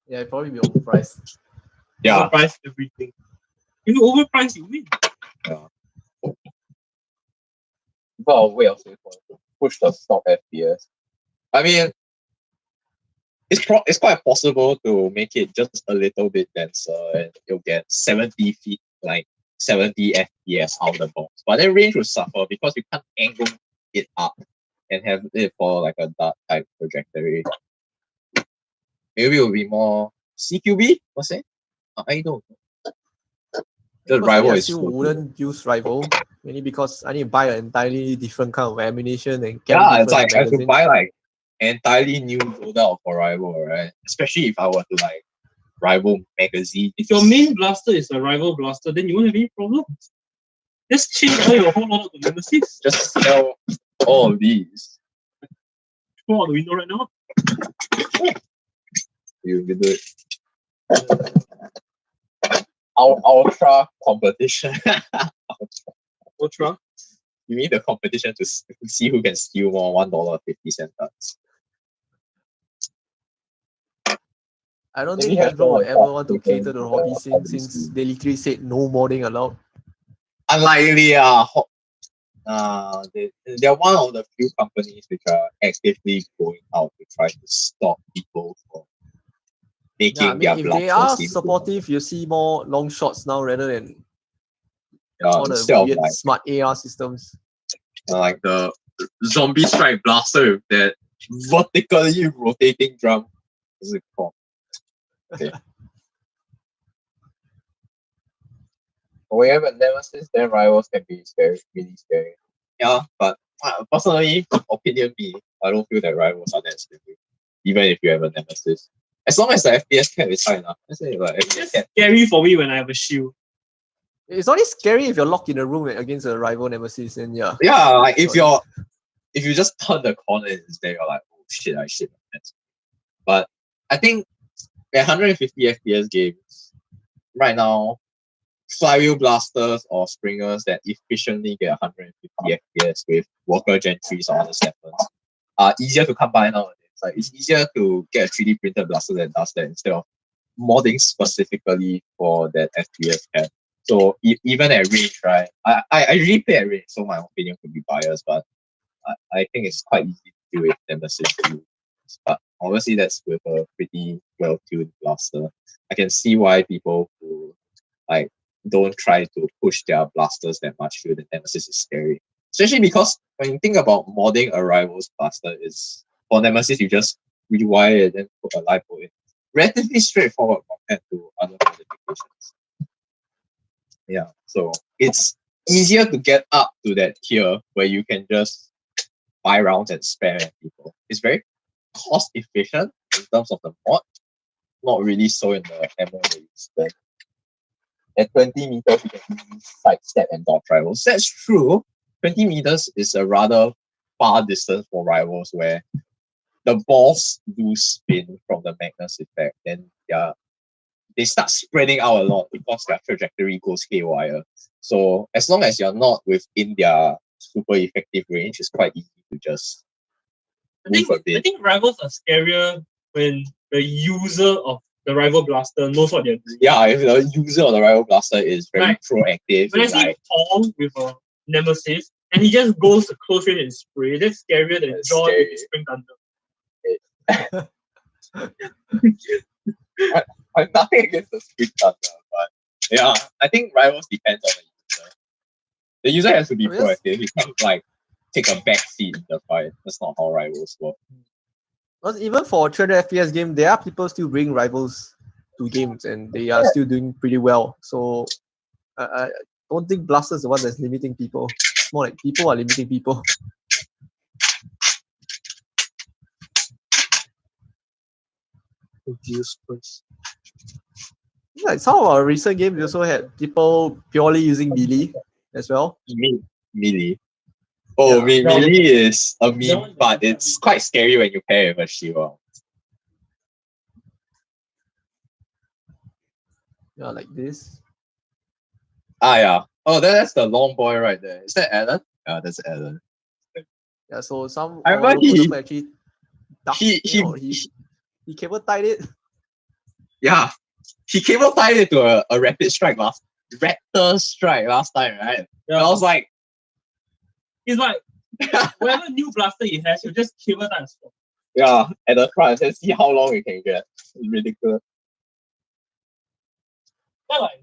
Yeah, it'd probably be overpriced. Yeah. Overpriced everything. If you overprice, you win. Yeah. Got a way of saying push the stock FPS. I mean, it's quite possible to make it just a little bit denser and you'll get 70 feet, like 70 FPS out of the box. But then range will suffer because you can't angle it up and have it for like a dart type trajectory. Maybe it will be more CQB, what's it? I don't know. The rival I is still so wouldn't use rival, mainly because I need to buy an entirely different kind of ammunition and carry yeah, it's different like I have to magazines. buy like entirely new loadout for rival, right? Especially if I were to like rival magazine. If your main blaster is a rival blaster, then you won't have any problems. Just change all your whole lot of nemesis. Just sell all of these. Go out the window right now. You can do it. Ultra competition. Ultra. You mean the competition to see who can steal more $1.50 cards. I don't Maybe think Hasbro Hasbro will would ever want to start cater to the hobby the scene hobby since scene. they literally said no modding allowed. Unlikely, they're one of the few companies which are actively going out to try to stop people from making Yeah, I mean, their if blood they are seem supportive, you see more long shots now rather than all all the instead of weird like smart AR systems. like the zombie strike blaster with that vertically rotating drum. What's it called? Okay. When you have a nemesis, then rivals can be scary, really scary. Yeah, but personally, opinion me, I don't feel that rivals are that scary. Even if you have a nemesis. As long as the FPS cap is high enough. Let's say like FPS cap. Scary for me when I have a shield. It's only scary if you're locked in a room against a rival nemesis, and yeah. Yeah, like if you just turn the corner and it's there, you're like, oh shit, I shit. But I think at 150 FPS games, right now, flywheel blasters or springers that efficiently get 150 FPS with worker gentries or other steppers are easier to come by nowadays. Like it's easier to get a 3D printed blaster that does that instead of modding specifically for that FPS cap. So even at range, right? I really play at range, so my opinion could be biased, but I think it's quite easy to do with nemesis. But obviously that's with a pretty well-tuned blaster. I can see why people who like don't try to push their blasters that much through the nemesis is scary. Especially because when you think about modding a rival's blaster, is for nemesis you just rewire it and put a lipo in. Relatively straightforward compared to other modifications. Yeah, so it's easier to get up to that tier where you can just buy rounds and spam at people. It's very cost efficient in terms of the mod, not really so in the ammo that you spend. At 20 meters, you can easily sidestep and dodge rivals. That's true. 20 meters is a rather far distance for rivals where the balls do spin from the Magnus effect. Then they start spreading out a lot because their trajectory goes haywire. So as long as you're not within their super effective range, it's quite easy to just I think rivals are scarier when the user of the rival blaster knows what they're doing. Yeah, if the user of the rival blaster is very proactive, when I see Paul with a nemesis and he just goes to close range and spray, that's scarier than John with his spring thunder. I have nothing against the spring thunder, but yeah, I think rivals depends on the user. The user has to be proactive. You can't like take a back seat in the fight. That's not how rivals work. Because even for a 300 FPS game, there are people still bring rivals to games and they are still doing pretty well. So I don't think Blaster is the one that's limiting people. It's more like people are limiting people. Confused first. Like some of our recent games, we also had people purely using melee as well. Melee. Oh, Yeah. melee is a meme, but it's quite scary when you pair with a shield. Yeah, like this. Yeah. Oh, that's the long boy right there. Is that Alan? Yeah, that's Alan. Yeah, so some I of our remember local he- developers actually he cable tied it. Yeah. He cable tied it to a rapid strike last time, right? Yeah. And I was like, It's like whatever new blaster he has, you just cable that and stop. yeah, at the front and see how long we can get. It's ridiculous. Not like,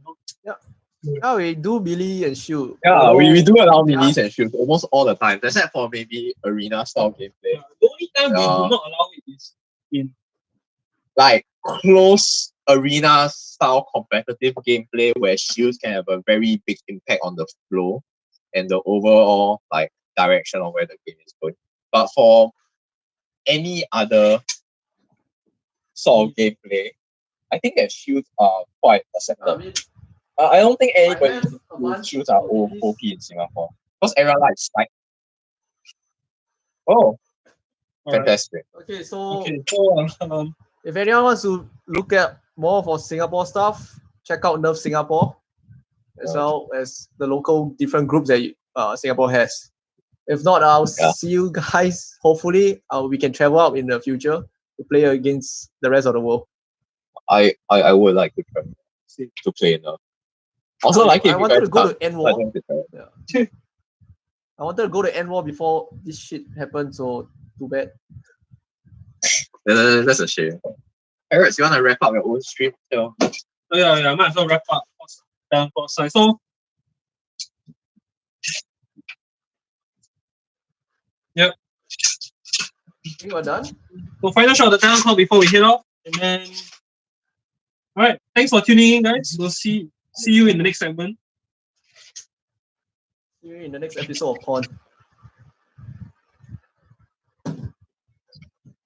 Yeah, we do melee and shield. Yeah, we Although- do allow melees and shields almost all the time, except for maybe arena style gameplay. the only time we Yeah. do not allow it is in Like close arena style competitive gameplay where shields can have a very big impact on the flow and the overall like direction of where the game is going. But for any other sort of gameplay, I think that shields are quite I acceptable. mean, I don't think anybody I have a who bunch shields are of OP these. in Singapore because everyone likes like. Oh, Alright. fantastic! okay, so Okay, so if anyone wants to look at more for Singapore stuff, check out Nerf Singapore, as well as the local different groups that Singapore has. If not, I'll Yeah. see you guys. Hopefully, we can travel out in the future to play against the rest of the world. I would like to try to play now. Also, like if I you wanted guys to go come, to End I War. want to try. Yeah. I wanted to go to End War before this shit happened, so too bad. That's a shame. Harrods, you want to wrap up your own stream? So, yeah, I might as well wrap up down for side. So I think we're done. so final shot of the talent call before we head off, and then alright, thanks for tuning in, guys. We'll see you in the next segment. See you in the next episode of Porn.